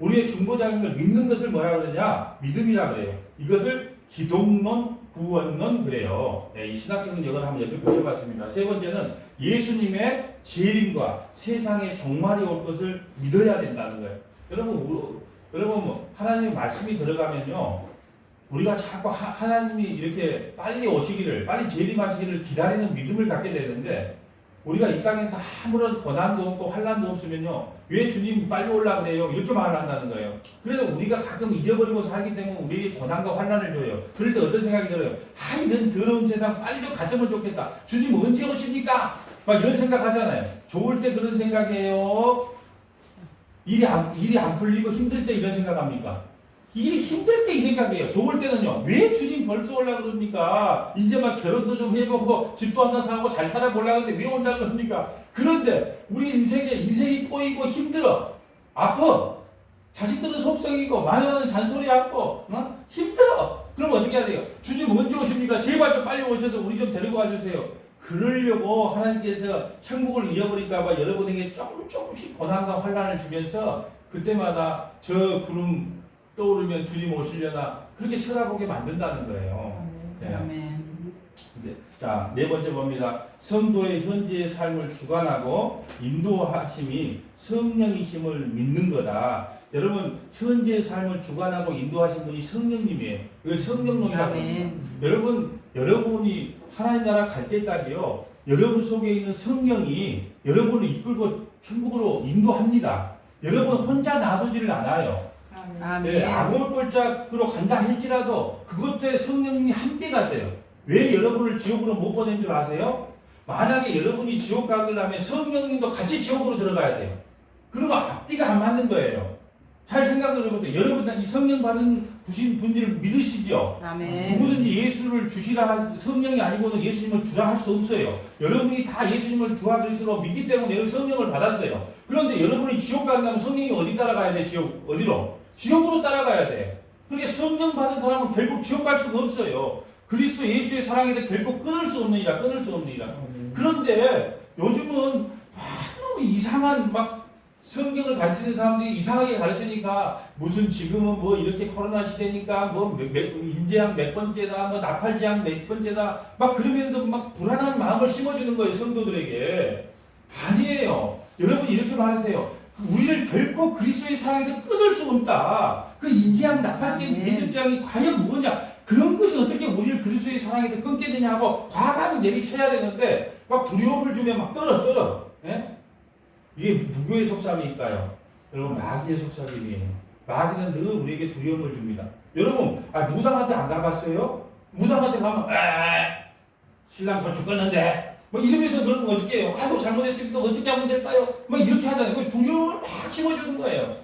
우리의 중보자인 걸 믿는 것을 뭐라 그러냐? 믿음이라 그래요. 이것을 기독론, 구원론 그래요. 네, 이 신학적인 용어를 한번 여기 붙여봤습니다. 세 번째는 예수님의 재림과 세상의 종말이 올 것을 믿어야 된다는 거예요. 여러분 뭐 하나님의 말씀이 들어가면요, 우리가 자꾸 하나님이 이렇게 빨리 오시기를, 빨리 재림하시기를 기다리는 믿음을 갖게 되는데, 우리가 이 땅에서 아무런 고난도 없고 환난도 없으면요, 왜 주님 빨리 올라 그래요? 이렇게 말을 한다는 거예요. 그래서 우리가 가끔 잊어버리고 살기 때문에 우리에게 고난과 환난을 줘요. 그럴 때 어떤 생각이 들어요? 이런 더러운 세상 빨리 좀 갔으면 좋겠다. 주님 언제 오십니까? 막 이런 생각 하잖아요. 좋을 때 그런 생각이에요. 일이 안 풀리고 힘들 때 이런 생각합니까? 일이 힘들 때 이 생각이에요. 좋을 때는요, 왜 주님 벌써 올라 그럽니까? 이제 막 결혼도 좀 해보고 집도 하나 사고 잘 살아보려고 하는데 왜 온다 그럽니까? 그런데 우리 인생이 꼬이고 힘들어, 아파, 자식들은 속썩이고 마누라는 잔소리하고 힘들어. 그럼 어떻게 해야 돼요? 주님 언제 오십니까? 제발 좀 빨리 오셔서 우리 좀 데리고 와주세요. 그러려고 하나님께서 천국을 잃어버릴까봐 여러분에게 조금씩 고난과 환난을 주면서 그때마다 저 구름 떠오르면 주님 오시려나 그렇게 쳐다보게 만든다는 거예요. 네. 아멘. 자, 네 번째 봅니다. 성도의 현재의 삶을 주관하고 인도하심이 성령이심을 믿는 거다. 여러분, 현재의 삶을 주관하고 인도하신 분이 성령님이에요. 이걸 성령론이라고 합니다. 여러분이 하나님 나라 갈 때까지요, 여러분 속에 있는 성령이 여러분을 이끌고 천국으로 인도합니다. 여러분 혼자 놔두지를 않아요. 네, 아골골짝으로 간다 할지라도 그것 때문에 성령님이 함께 가세요. 왜 여러분을 지옥으로 못 보낸 줄 아세요? 만약에 여러분이 지옥 가려면 성령님도 같이 지옥으로 들어가야 돼요. 그러면 앞뒤가 안 맞는 거예요. 잘 생각을 해보세요. 여러분 이 성령 받은 분들을 믿으시죠? 아멘. 누구든지 예수를 주시라 성령이 아니고는 예수님을 주라 할 수 없어요. 여러분이 다 예수님을 주와 그리스도로 믿기 때문에 성령을 받았어요. 그런데 여러분이 지옥 간다면 성령이 어디 따라가야 돼? 어디로? 지옥으로 따라가야 돼. 그러니까 성령 받은 사람은 결국 지옥 갈 수가 없어요. 그리스도 예수의 사랑에 대해 결국 끊을 수 없느니라. 그런데 요즘은 너무 이상한 막 성경을 가르치는 사람들이 이상하게 가르치니까 무슨 지금은 뭐 이렇게 코로나 시대니까 뭐 인재학 몇 번째다, 뭐 나팔제학 몇 번째다, 막 그러면서 막 불안한 마음을 심어주는 거예요, 성도들에게. 아니에요. 여러분 이렇게 말하세요. 우리를 결코 그리스도의 사랑에서 끊을 수 없다. 그 인재학, 나팔제, 대접장이 과연 뭐냐? 그런 것이 어떻게 우리를 그리스도의 사랑에서 끊게 되냐 하고 과감히 내리쳐야 되는데 막 두려움을 주면 막 떨어. 예? 이게 누구의 속삭임일까요? 여러분 마귀의 속삭임이에요. 마귀는 늘 우리에게 두려움을 줍니다. 여러분 무당한테 안 가봤어요? 무당한테 가면 신랑 더 죽겠는데 뭐 이러면서 그러면 어떻게 해요? 아이고 잘못했으니까 어떻게 하면 될까요? 뭐 이렇게 하잖아요. 두려움을 막 심어주는 거예요.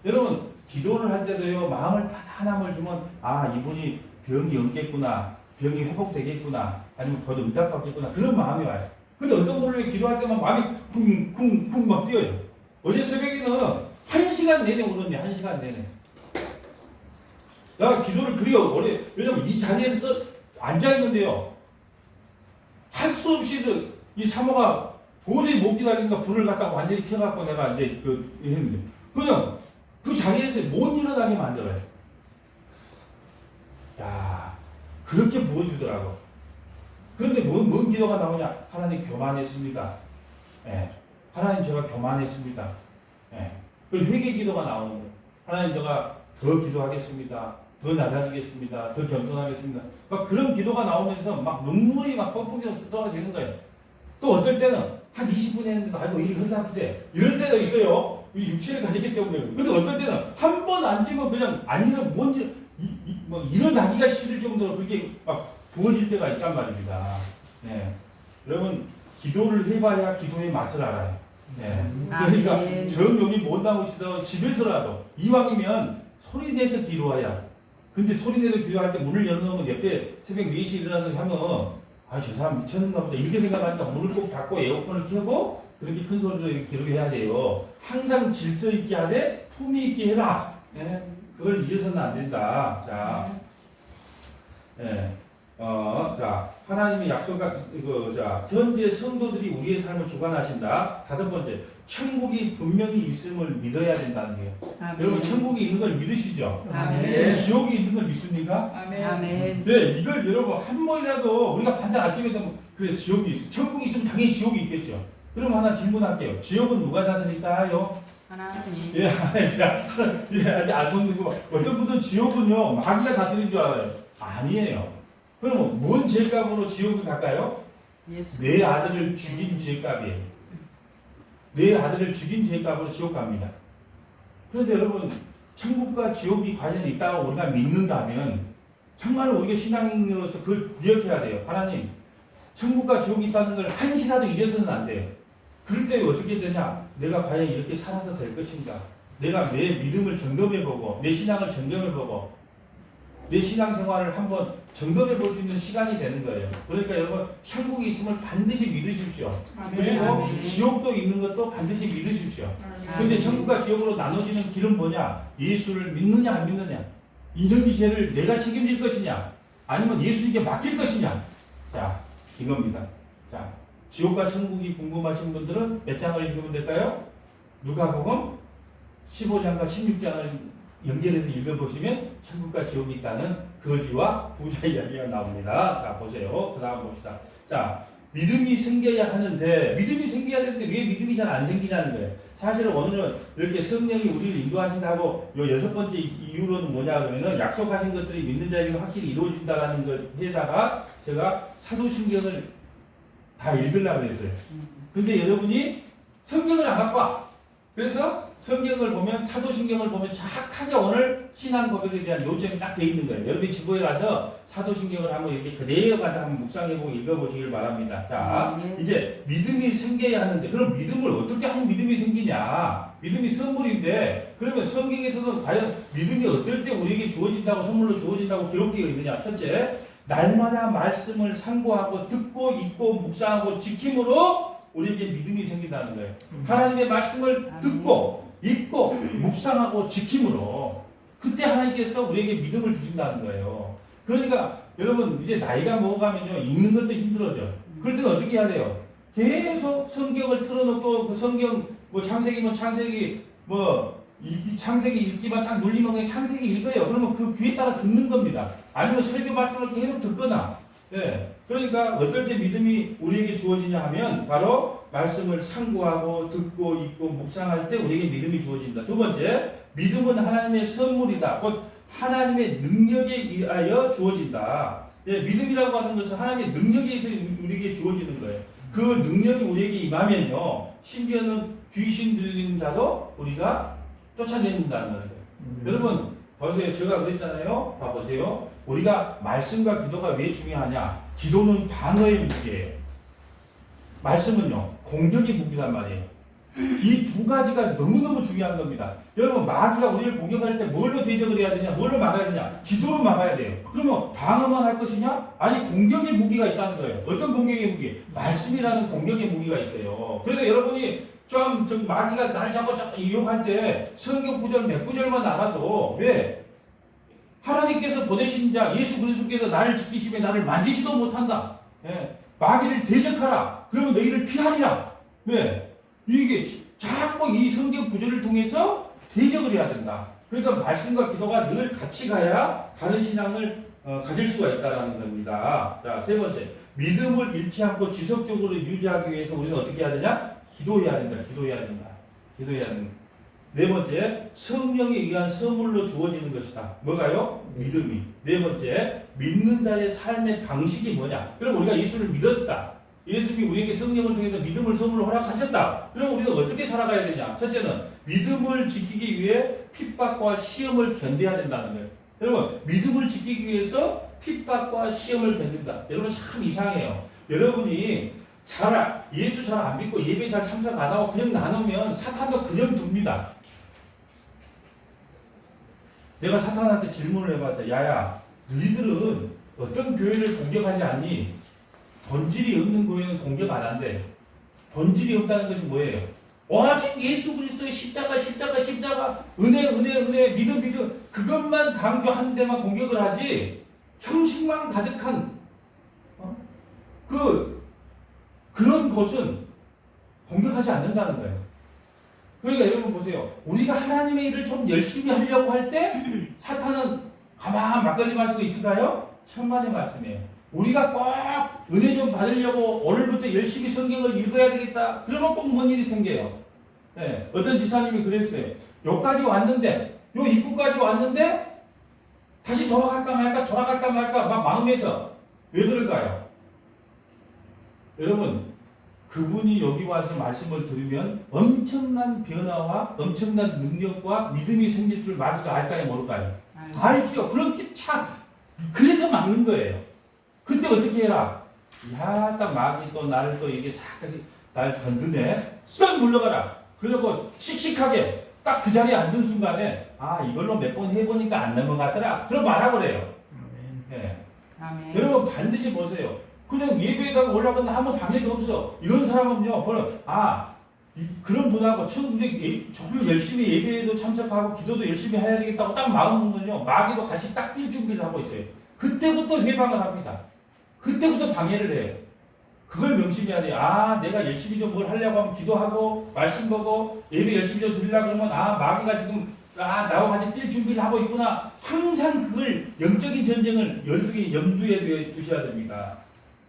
여러분 기도를 할 때도요, 마음을 편안함을 주면 이분이 병이 엉겠구나, 병이 회복되겠구나, 아니면 곧 응답받겠구나, 그런 마음이 와요. 근데 어떤 분을 기도할 때만 마음이 쿵쿵쿵 막 뛰어요. 어제 새벽에는 1시간 내내 울었네. 1시간 내내. 내가 기도를 그려 오래. 왜냐면 이 자리에서 또 앉아있는데요, 할 수 없이 이 사모가 도저히 못 기다리니까 불을 갖다가 완전히 켜갖고 내가 이제 했는데, 그냥 그 자리에서 못 일어나게 만들어요. 야, 그렇게 보여주더라고. 그런데 뭔 기도가 나오냐? 하나님 교만했습니다. 예. 하나님 제가 교만했습니다. 예. 그리고 회개 기도가 나오는 거예요. 하나님 제가 더 기도하겠습니다. 더 낮아지겠습니다. 더 겸손하겠습니다. 막 그런 기도가 나오면서 막 눈물이 막 뻥뻥 떨어지는 거예요. 또 어떨 때는 한 20분 했는데도 아이고 이 허리 아프대. 이럴 때도 있어요. 이 육체를 가지기 때문에. 근데 어떤 때는 한 번 앉으면 그냥 아니면 뭔지 뭐 일어나기가 싫을 정도로 그렇게 막 부어질 때가 있단 말입니다. 네. 여러분 기도를 해봐야 기도의 맛을 알아요. 네. 그러니까 아멘. 정욕이 못 나오시더라도 집에서라도 이왕이면 소리 내서 기도해야. 근데 소리 내서 기도할 때 문을 열어놓으면 옆에 새벽 4시에 일어나서 하면 아 저 사람 미쳤는가 보다 이렇게 생각하니까 문을 꼭 닫고 에어컨을 켜고 그렇게 큰 소리로 이렇게 기도해야 돼요. 항상 질서 있게 하되 품위 있게 해라. 네? 그걸 잊어서는 안 된다. 자, 예. 자, 하나님의 약속과 현재 성도들이 우리의 삶을 주관하신다. 5번째, 천국이 분명히 있음을 믿어야 된다는 거예요. 아멘. 여러분, 천국이 있는 걸 믿으시죠? 아멘. 지옥이 있는 걸 믿습니까? 아멘. 네, 이걸 여러분 한 번이라도 우리가 반대 아침에도 그래 지옥이 있어. 천국이 있으면 당연히 지옥이 있겠죠. 그럼 하나 질문할게요. 지옥은 누가 다스릴까요? 하나님. 예, 아직 안 속는고 어떤 분은 지옥은요 마귀가 다스린 줄 알아요. 아니에요. 그럼 뭔 죄값으로 지옥을 갈까요? 예수. 내 아들을 죽인 죄값이에요. 내 아들을 죽인 죄값으로 지옥 갑니다. 그런데 여러분 천국과 지옥이 관련이 있다고 우리가 믿는다면 정말로 우리가 신앙인으로서 그걸 기억해야 돼요. 하나님 천국과 지옥이 있다는 걸 한시라도 잊어서는 안 돼요. 그럴 때 어떻게 되냐? 내가 과연 이렇게 살아서 될 것인가? 내가 내 믿음을 점검해보고 내 신앙을 점검해보고 내 신앙생활을 한번 점검해 볼 수 있는 시간이 되는 거예요. 그러니까 여러분 천국이 있음을 반드시 믿으십시오. 그리고 아멘. 지옥도 있는 것도 반드시 믿으십시오. 아멘. 근데 천국과 지옥으로 나눠지는 길은 뭐냐? 예수를 믿느냐 안 믿느냐? 인정이 죄를 내가 책임질 것이냐? 아니면 예수님께 맡길 것이냐? 자, 이겁니다. 자, 지옥과 천국이 궁금하신 분들은 몇 장을 읽으면 될까요? 누가복음 15장과 16장을 연결해서 읽어보시면 천국과 지옥이 있다는 거지와 부자 이야기가 나옵니다. 자, 보세요. 그 다음 봅시다. 자, 믿음이 생겨야 하는데, 믿음이 생겨야 되는데 왜 믿음이 잘 안 생기냐는 거예요. 사실은 오늘은 이렇게 성령이 우리를 인도하신다고 요 6번째 이유로는 뭐냐 그러면은 약속하신 것들이 믿는 자에게 확실히 이루어진다라는 것에다가 제가 사도신경을 다 읽으려고 했어요. 근데 여러분이 성경을 안 갖고 와. 그래서 성경을 보면 사도신경을 보면 정확하게 오늘 신앙 고백에 대한 요점이 딱 돼 있는 거예요. 여러분이 지구에 가서 사도신경을 한번 이렇게 그대로 가서 한번 묵상해보고 읽어보시길 바랍니다. 자, 이제 믿음이 생겨야 하는데 그럼 믿음을 어떻게 하면 믿음이 생기냐? 믿음이 선물인데 그러면 성경에서는 과연 믿음이 어떨 때 우리에게 주어진다고 선물로 주어진다고 기록되어 있느냐? 첫째, 날마다 말씀을 상고하고 듣고 읽고 묵상하고 지킴으로 우리에게 믿음이 생긴다는 거예요. 하나님의 말씀을 듣고 읽고 묵상하고 지킴으로 그때 하나님께서 우리에게 믿음을 주신다는 거예요. 그러니까 여러분 이제 나이가 먹어가면요 읽는 것도 힘들어져. 그럴 때는 어떻게 해야 돼요? 계속 성경을 틀어놓고 그 성경 뭐 창세기면 창세기 이 창세기 읽기만 딱 눌리면 그냥 창세기 읽어요. 그러면 그 귀에 따라 듣는 겁니다. 아니면 설교 말씀을 계속 듣거나. 네. 그러니까 어떨 때 믿음이 우리에게 주어지냐 하면 바로 말씀을 상고하고 듣고 읽고 묵상할 때 우리에게 믿음이 주어진다. 두 번째, 믿음은 하나님의 선물이다. 곧 하나님의 능력에 의하여 주어진다. 네, 믿음이라고 하는 것은 하나님의 능력에 의해서 우리에게 주어지는 거예요. 그 능력이 우리에게 임하면요. 심지어는 귀신 들린 자도 우리가 쫓아낸다는 거예요. 여러분 보세요. 제가 그랬잖아요. 봐보세요. 우리가 말씀과 기도가 왜 중요하냐? 기도는 방어의 무기예요. 말씀은요 공격의 무기란 말이에요. 이 두 가지가 너무너무 중요한 겁니다. 여러분 마귀가 우리를 공격할 때 뭘로 대적을 해야 되냐? 뭘로 막아야 되냐? 기도로 막아야 돼요. 그러면 방어만 할 것이냐? 아니 공격의 무기가 있다는 거예요. 어떤 공격의 무기? 말씀이라는 공격의 무기가 있어요. 그래서 여러분이 좀 마귀가 날 잡고 유혹할 때 성경 구절 몇 구절만 알아도 왜? 하나님께서 보내신 자 예수 그리스도께서 나를 지키시며 나를 만지지도 못한다. 예. 마귀를 대적하라. 그러면 너희를 피하리라. 왜? 이게 자꾸 이 성경 구절을 통해서 대적을 해야 된다. 그래서 말씀과 기도가 늘 같이 가야 다른 신앙을 가질 수가 있다는 겁니다. 자, 세 번째. 믿음을 잃지 않고 지속적으로 유지하기 위해서 우리는 어떻게 해야 되냐? 기도해야 된다. 기도해야 된다. 기도해야 된다. 네 번째, 성령에 의한 선물로 주어지는 것이다. 뭐가요? 믿음이. 네 번째, 믿는 자의 삶의 방식이 뭐냐? 그럼 우리가 예수를 믿었다. 예수님이 우리에게 성령을 통해서 믿음을 선물로 허락하셨다. 그럼 우리가 어떻게 살아가야 되냐? 첫째는 믿음을 지키기 위해 핍박과 시험을 견뎌야 된다는 거예요. 여러분, 믿음을 지키기 위해서 핍박과 시험을 견딘다. 여러분 참 이상해요. 여러분이 예수 잘 안 믿고 예배 잘 참석 안 하고 그냥 나누면 사탄도 그냥 둡니다. 내가 사탄한테 질문을 해봤어요. 야야, 너희들은 어떤 교회를 공격하지 않니? 본질이 없는 교회는 공격 안 한대. 본질이 없다는 것이 뭐예요? 오직 예수 그리스도의 십자가, 은혜, 믿음 그것만 강조하는 데만 공격을 하지 형식만 가득한 그런 것은 공격하지 않는다는 거예요. 그러니까 여러분 보세요. 우리가 하나님의 일을 좀 열심히 하려고 할 때 사탄은 가만 막걸리 마시고 있을까요? 천만의 말씀이에요. 우리가 꼭 은혜 좀 받으려고 오늘부터 열심히 성경을 읽어야 되겠다. 그러면 꼭 뭔 일이 생겨요. 네, 어떤 지사님이 그랬어요. 여기까지 왔는데, 요 입구까지 왔는데 다시 돌아갈까 말까 막 마음에서 왜 그럴까요? 여러분, 그분이 여기 와서 말씀을 들으면 엄청난 변화와 엄청난 능력과 믿음이 생길 줄 마귀가 알까요, 모를까요? 알죠. 그렇게 참 그래서 막는 거예요. 그때 어떻게 해라? 야, 딱 마귀 또 나를 또 이게 날 전드네. 썩 물러가라. 그리고 씩씩하게 딱 그 자리에 앉은 순간에 이걸로 몇 번 해보니까 안 넘어가더라. 그럼 말아버려요. 네. 아멘. 여러분 반드시 보세요. 그냥 예배에다가 올라간다 하면 방해가 없어. 이런 사람은요, 그런 분하고 정말 열심히 예배에도 참석하고 기도도 열심히 해야 되겠다고 딱 마음은요, 마귀도 같이 딱 뛸 준비를 하고 있어요. 그때부터 회방을 합니다. 그때부터 방해를 해요. 그걸 명심해야 돼요. 내가 열심히 좀 뭘 하려고 하면 기도하고 말씀 보고 예배 열심히 좀 드리려고 그러면 마귀가 지금 나와 같이 뛸 준비를 하고 있구나. 항상 그걸 영적인 전쟁을 염두에 두셔야 됩니다.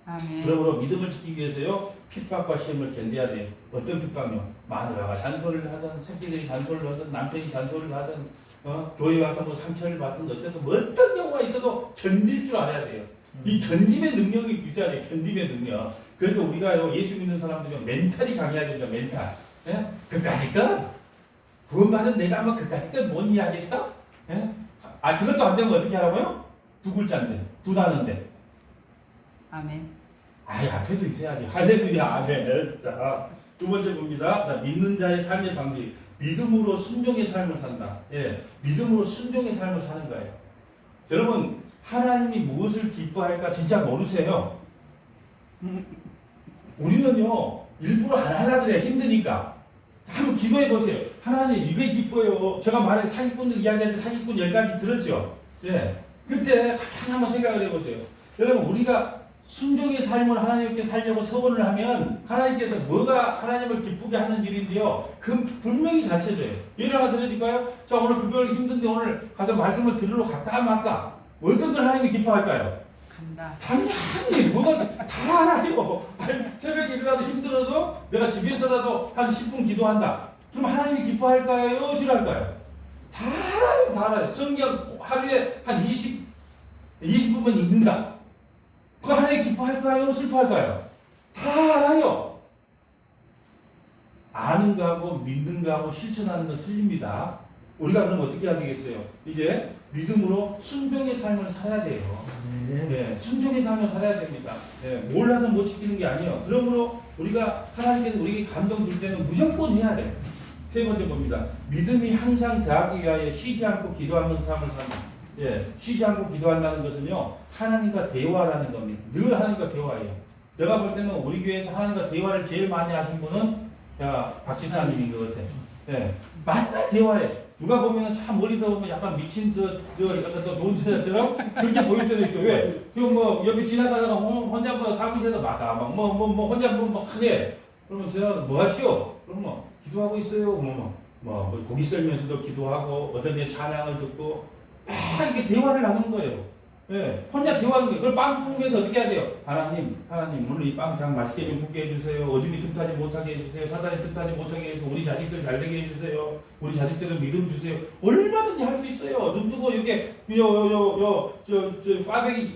아멘. 그러므로 믿음을 지키기 위해서요, 핍박과 시험을 견뎌야 돼요. 어떤 핍박요? 마누라가 잔소리를 하든, 새끼들이 잔소리를 하든, 남편이 잔소리를 하든, 교회 와서 뭐 상처를 받든, 어쨌든 뭐 어떤 경우가 있어도 견딜 줄 알아야 돼요. 이 견딤의 능력이 있어야 돼요. 견딤의 능력. 그래서 우리가요, 예수 믿는 사람들은 멘탈이 강해야 됩니다. 멘탈. 예? 그까짓 거? 구원받은 내가 한번 그까짓 거 뭔 이야기했어? 예? 그것도 안 되면 어떻게 하라고요? 두 글자인데, 두 단어인데. 아멘. 앞에도 있어야지. 할렐루야. 아멘. 자, 두 번째 봅니다. 믿는 자의 삶의 방식. 믿음으로 순종의 삶을 산다. 예, 믿음으로 순종의 삶을 사는 거예요. 여러분, 하나님이 무엇을 기뻐할까 진짜 모르세요. 우리는요, 일부러 안 하려고 그래. 힘드니까. 한번 기도해 보세요. 하나님, 이게 기뻐요. 제가 말해, 사기꾼들 이야기할 때 사기꾼 10가지 들었죠? 예. 그때 한번 생각을 해보세요. 여러분, 우리가 순종의 삶을 하나님께 살려고 서원을 하면 하나님께서 뭐가 하나님을 기쁘게 하는 일인데요, 그 분명히 가르쳐줘요. 예를 하나 들어줄까요? 자, 오늘 금요일 힘든데 오늘 가서 말씀을 들으러 갈까 말까? 어떤 걸 하나님이 기뻐할까요? 간다. 당연히 뭐가 다 알아요. 새벽에 일어나도 힘들어도 내가 집에서라도 한 10분 기도한다. 그럼 하나님이 기뻐할까요? 싫어할까요? 다 알아요. 다 알아요. 성경 하루에 한 20분만 읽는다. 그거 하나님 기뻐할까요? 슬퍼할까요? 다 알아요. 아는 거하고 믿는 거하고 실천하는 건 틀립니다. 우리가 그럼 어떻게 해야 되겠어요? 이제 믿음으로 순종의 삶을 살아야 돼요. 네, 순종의 삶을 살아야 됩니다. 네, 몰라서 못 지키는 게 아니에요. 그러므로 우리가 하나님께서 우리에게 감동 줄 때는 무조건 해야 돼요. 세 번째 봅니다. 믿음이 항상 더하기 위하여 쉬지 않고 기도하는 삶을 산다. 예, 쉬지 않고 기도한다는 것은요, 하나님과 대화라는 겁니다. 늘 하나님과 대화해요. 내가 볼 때는 우리 교회에서 하나님과 대화를 제일 많이 하신 분은 박지사님인 것 같아요. 예, 맨날 대화해. 누가 보면 참 머리도 보면 약간 미친 약간 돈 세자처럼 그렇게 보일 때도 있어. 왜? 지금 뭐 옆에 지나가다가 혼자 뭐 사무실에서 뭐 혼자 뭐 하게. 그러면 제가 뭐 하시오? 그러면 뭐 기도하고 있어요. 뭐 고기 썰면서도 기도하고 어떤 데 찬양을 듣고 막 이렇게 대화를 나누는 거예요. 예, 혼자 대화하는 거예요. 그걸 빵 굽으면서 어떻게 해야 돼요? 하나님, 오늘 이 빵 장 맛있게 좀 굽게 해주세요. 어둠이 틈타지 못하게 해주세요. 사단이 틈타지 못하게 해서 우리 자식들 잘 되게 해주세요. 우리 자식들은 믿음 주세요. 얼마든지 할 수 있어요. 눈 뜨고 이렇게 꽈배기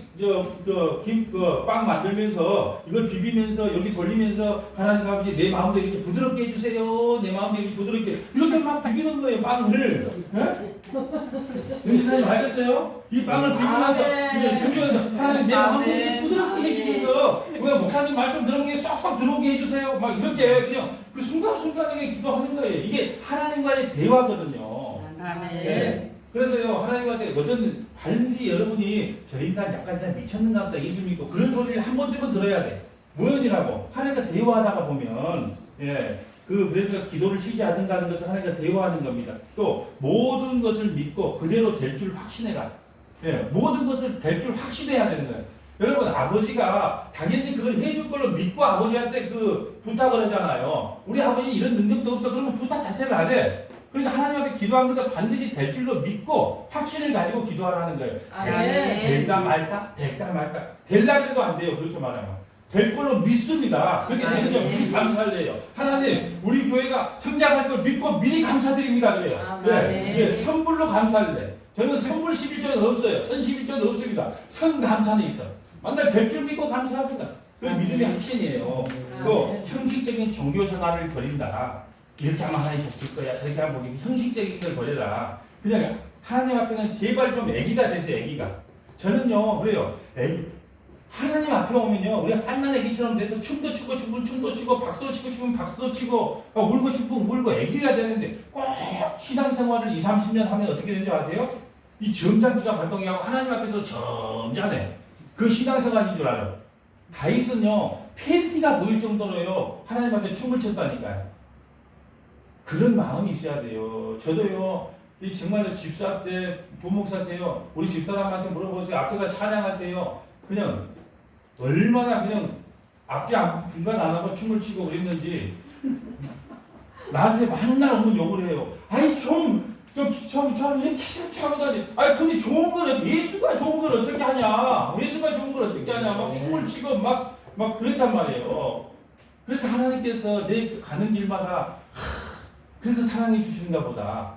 빵 만들면서 이걸 비비면서 여기 돌리면서 하나님 아버지 내 마음도 이렇게 부드럽게 해주세요. 내 마음도 이렇게 부드럽게 이렇게 막 비비는 거예요. 빵을. 윤지사님 알겠어요? 이 빵을 비비면서 하나님 내 마음도 이렇게 부드럽게 해주셔서 우리가 목사님 말씀 들어오게 쏙쏙 들어오게 해주세요. 막 이렇게 그냥 그 순간순간에 기도하는 거예요. 이게 하나님과의 대화거든요. 아멘. 네. 그래서요 하나님한테 어떤 단지 여러분이 저 인간 약간 잘 미쳤는가 보다 예수 믿고 그런 소리를 한 번쯤은 들어야 돼. 뭐연이라고 하나님과 대화하다가 보면 그래서 기도를 쉬지 않는다는 것은 하나님과 대화하는 겁니다. 또 모든 것을 믿고 그대로 될 줄 확신해라. 모든 것을 될 줄 확신해야 되는 거예요. 여러분 아버지가 당연히 그걸 해줄 걸로 믿고 아버지한테 그 부탁을 하잖아요. 우리 아버지 이런 능력도 없어. 그러면 부탁 자체를 안 해. 그러니까 하나님 앞에 기도한 것을 반드시 될 줄로 믿고 확신을 가지고 기도하라는 거예요. 아멘. 될까 말까? 될라 그래도 안 돼요. 그렇게 말하면. 될 걸로 믿습니다. 그렇게 저는요 미리 감사를 해요. 하나님 우리 교회가 성장할 걸 믿고 미리 감사드립니다. 그래요. 선불로 감사를 해. 저는 선불 11조는 없어요. 선 11조는 없습니다. 선 감사는 있어. 만날 될 줄 믿고 감사합니다. 그 믿음의 확신이에요. 또 형식적인 종교 생활을 버린다. 이렇게 하면 하나님 복 줄 거야. 저렇게 하면 복이 형식적인 걸 버려라. 그냥 하나님 앞에는 제발 좀 애기가 되세요. 애기가. 저는요 그래요. 하나님 앞에 오면요 우리 한난 애기처럼 돼서 춤도 추고 싶으면 춤도 추고 박수도 치고 싶으면 박수도 치고 울고 싶으면 울고 애기가 되는데 꼭 신앙생활을 20, 30년 하면 어떻게 되는지 아세요? 이 점잖기가 발동하고 하나님 앞에서 점잖해. 그 신앙생활인 줄 알아요. 다윗은요 팬티가 보일 정도로요 하나님 앞에 춤을 췄다니까요. 그런 마음이 있어야 돼요. 저도요 이 정말로 집사 때 부목사 때요 우리 집사람한테 물어보세요. 앞에가 찬양할 때요 그냥 얼마나 그냥 앞뒤 분간 안 하고 춤을 추고 그랬는지 나한테 맨날 오는 욕을 해요. 아이 좀 하고 다니. 아이 근데 좋은 걸 예수가 좋은 걸 어떻게 하냐? 예수가 좋은 걸 어떻게 하냐? 막 춤을 추고 막 그랬단 말이에요. 그래서 하나님께서 내 가는 길마다 그래서 사랑해 주시는가 보다.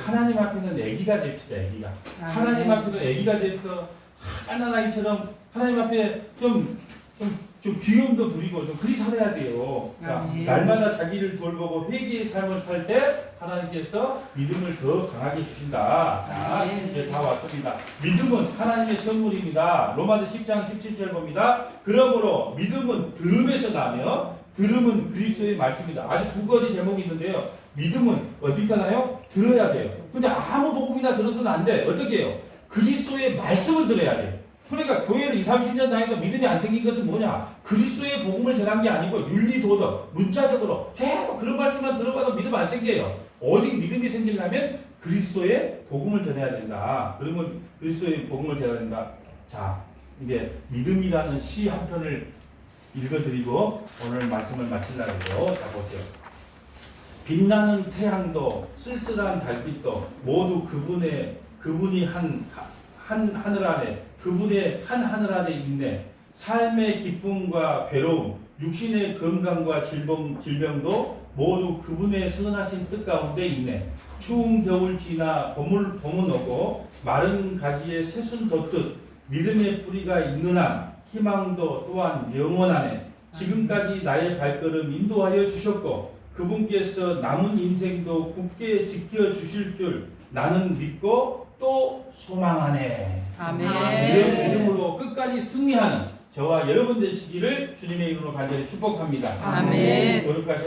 하나님 앞에는 애기가 됩시다. 애기가. 하나님 앞에도 애기가 돼서 깐난 아이처럼 하나님 앞에 좀 귀여움도 부리고 좀 그리 살아야 돼요. 그러니까 날마다 자기를 돌보고 회개의 삶을 살 때 하나님께서 믿음을 더 강하게 주신다. 자, 이제 다 왔습니다. 믿음은 하나님의 선물입니다. 로마서 10장 17절 봅니다. 그러므로 믿음은 들음에서 나며 들음은 그리스도의 말씀이다. 아주 두 가지 제목이 있는데요. 믿음은 어디 가나요? 들어야 돼요. 근데 아무 복음이나 들어서는 안 돼. 어떻게 해요? 그리스도의 말씀을 들어야 돼요. 그러니까 교회를 20, 30년 다니까 믿음이 안 생긴 것은 뭐냐? 그리스도의 복음을 전한 게 아니고 윤리, 도덕, 문자적으로 계속 그런 말씀만 들어봐도 믿음 안 생겨요. 오직 믿음이 생기려면 그리스도의 복음을 전해야 된다. 그러면 그리스도의 복음을 전해야 된다. 자, 이제 믿음이라는 시 한 편을 읽어드리고 오늘 말씀을 마치려고. 자, 보세요. 빛나는 태양도 쓸쓸한 달빛도 모두 그분이 한 하늘 안에 그분의 한 하늘 안에 있네. 삶의 기쁨과 괴로움, 육신의 건강과 질병도 모두 그분의 선하신 뜻 가운데 있네. 추운 겨울 지나 봄은 오고 마른 가지에 새순 돋듯 믿음의 뿌리가 있는 한 희망도 또한 영원하네. 지금까지 나의 발걸음 인도하여 주셨고 그분께서 남은 인생도 굳게 지켜주실 줄 나는 믿고 또 소망하네. 아멘. 이런 믿음으로 끝까지 승리하는 저와 여러분 되시기를 주님의 이름으로 간절히 축복합니다. 아멘. 거룩하신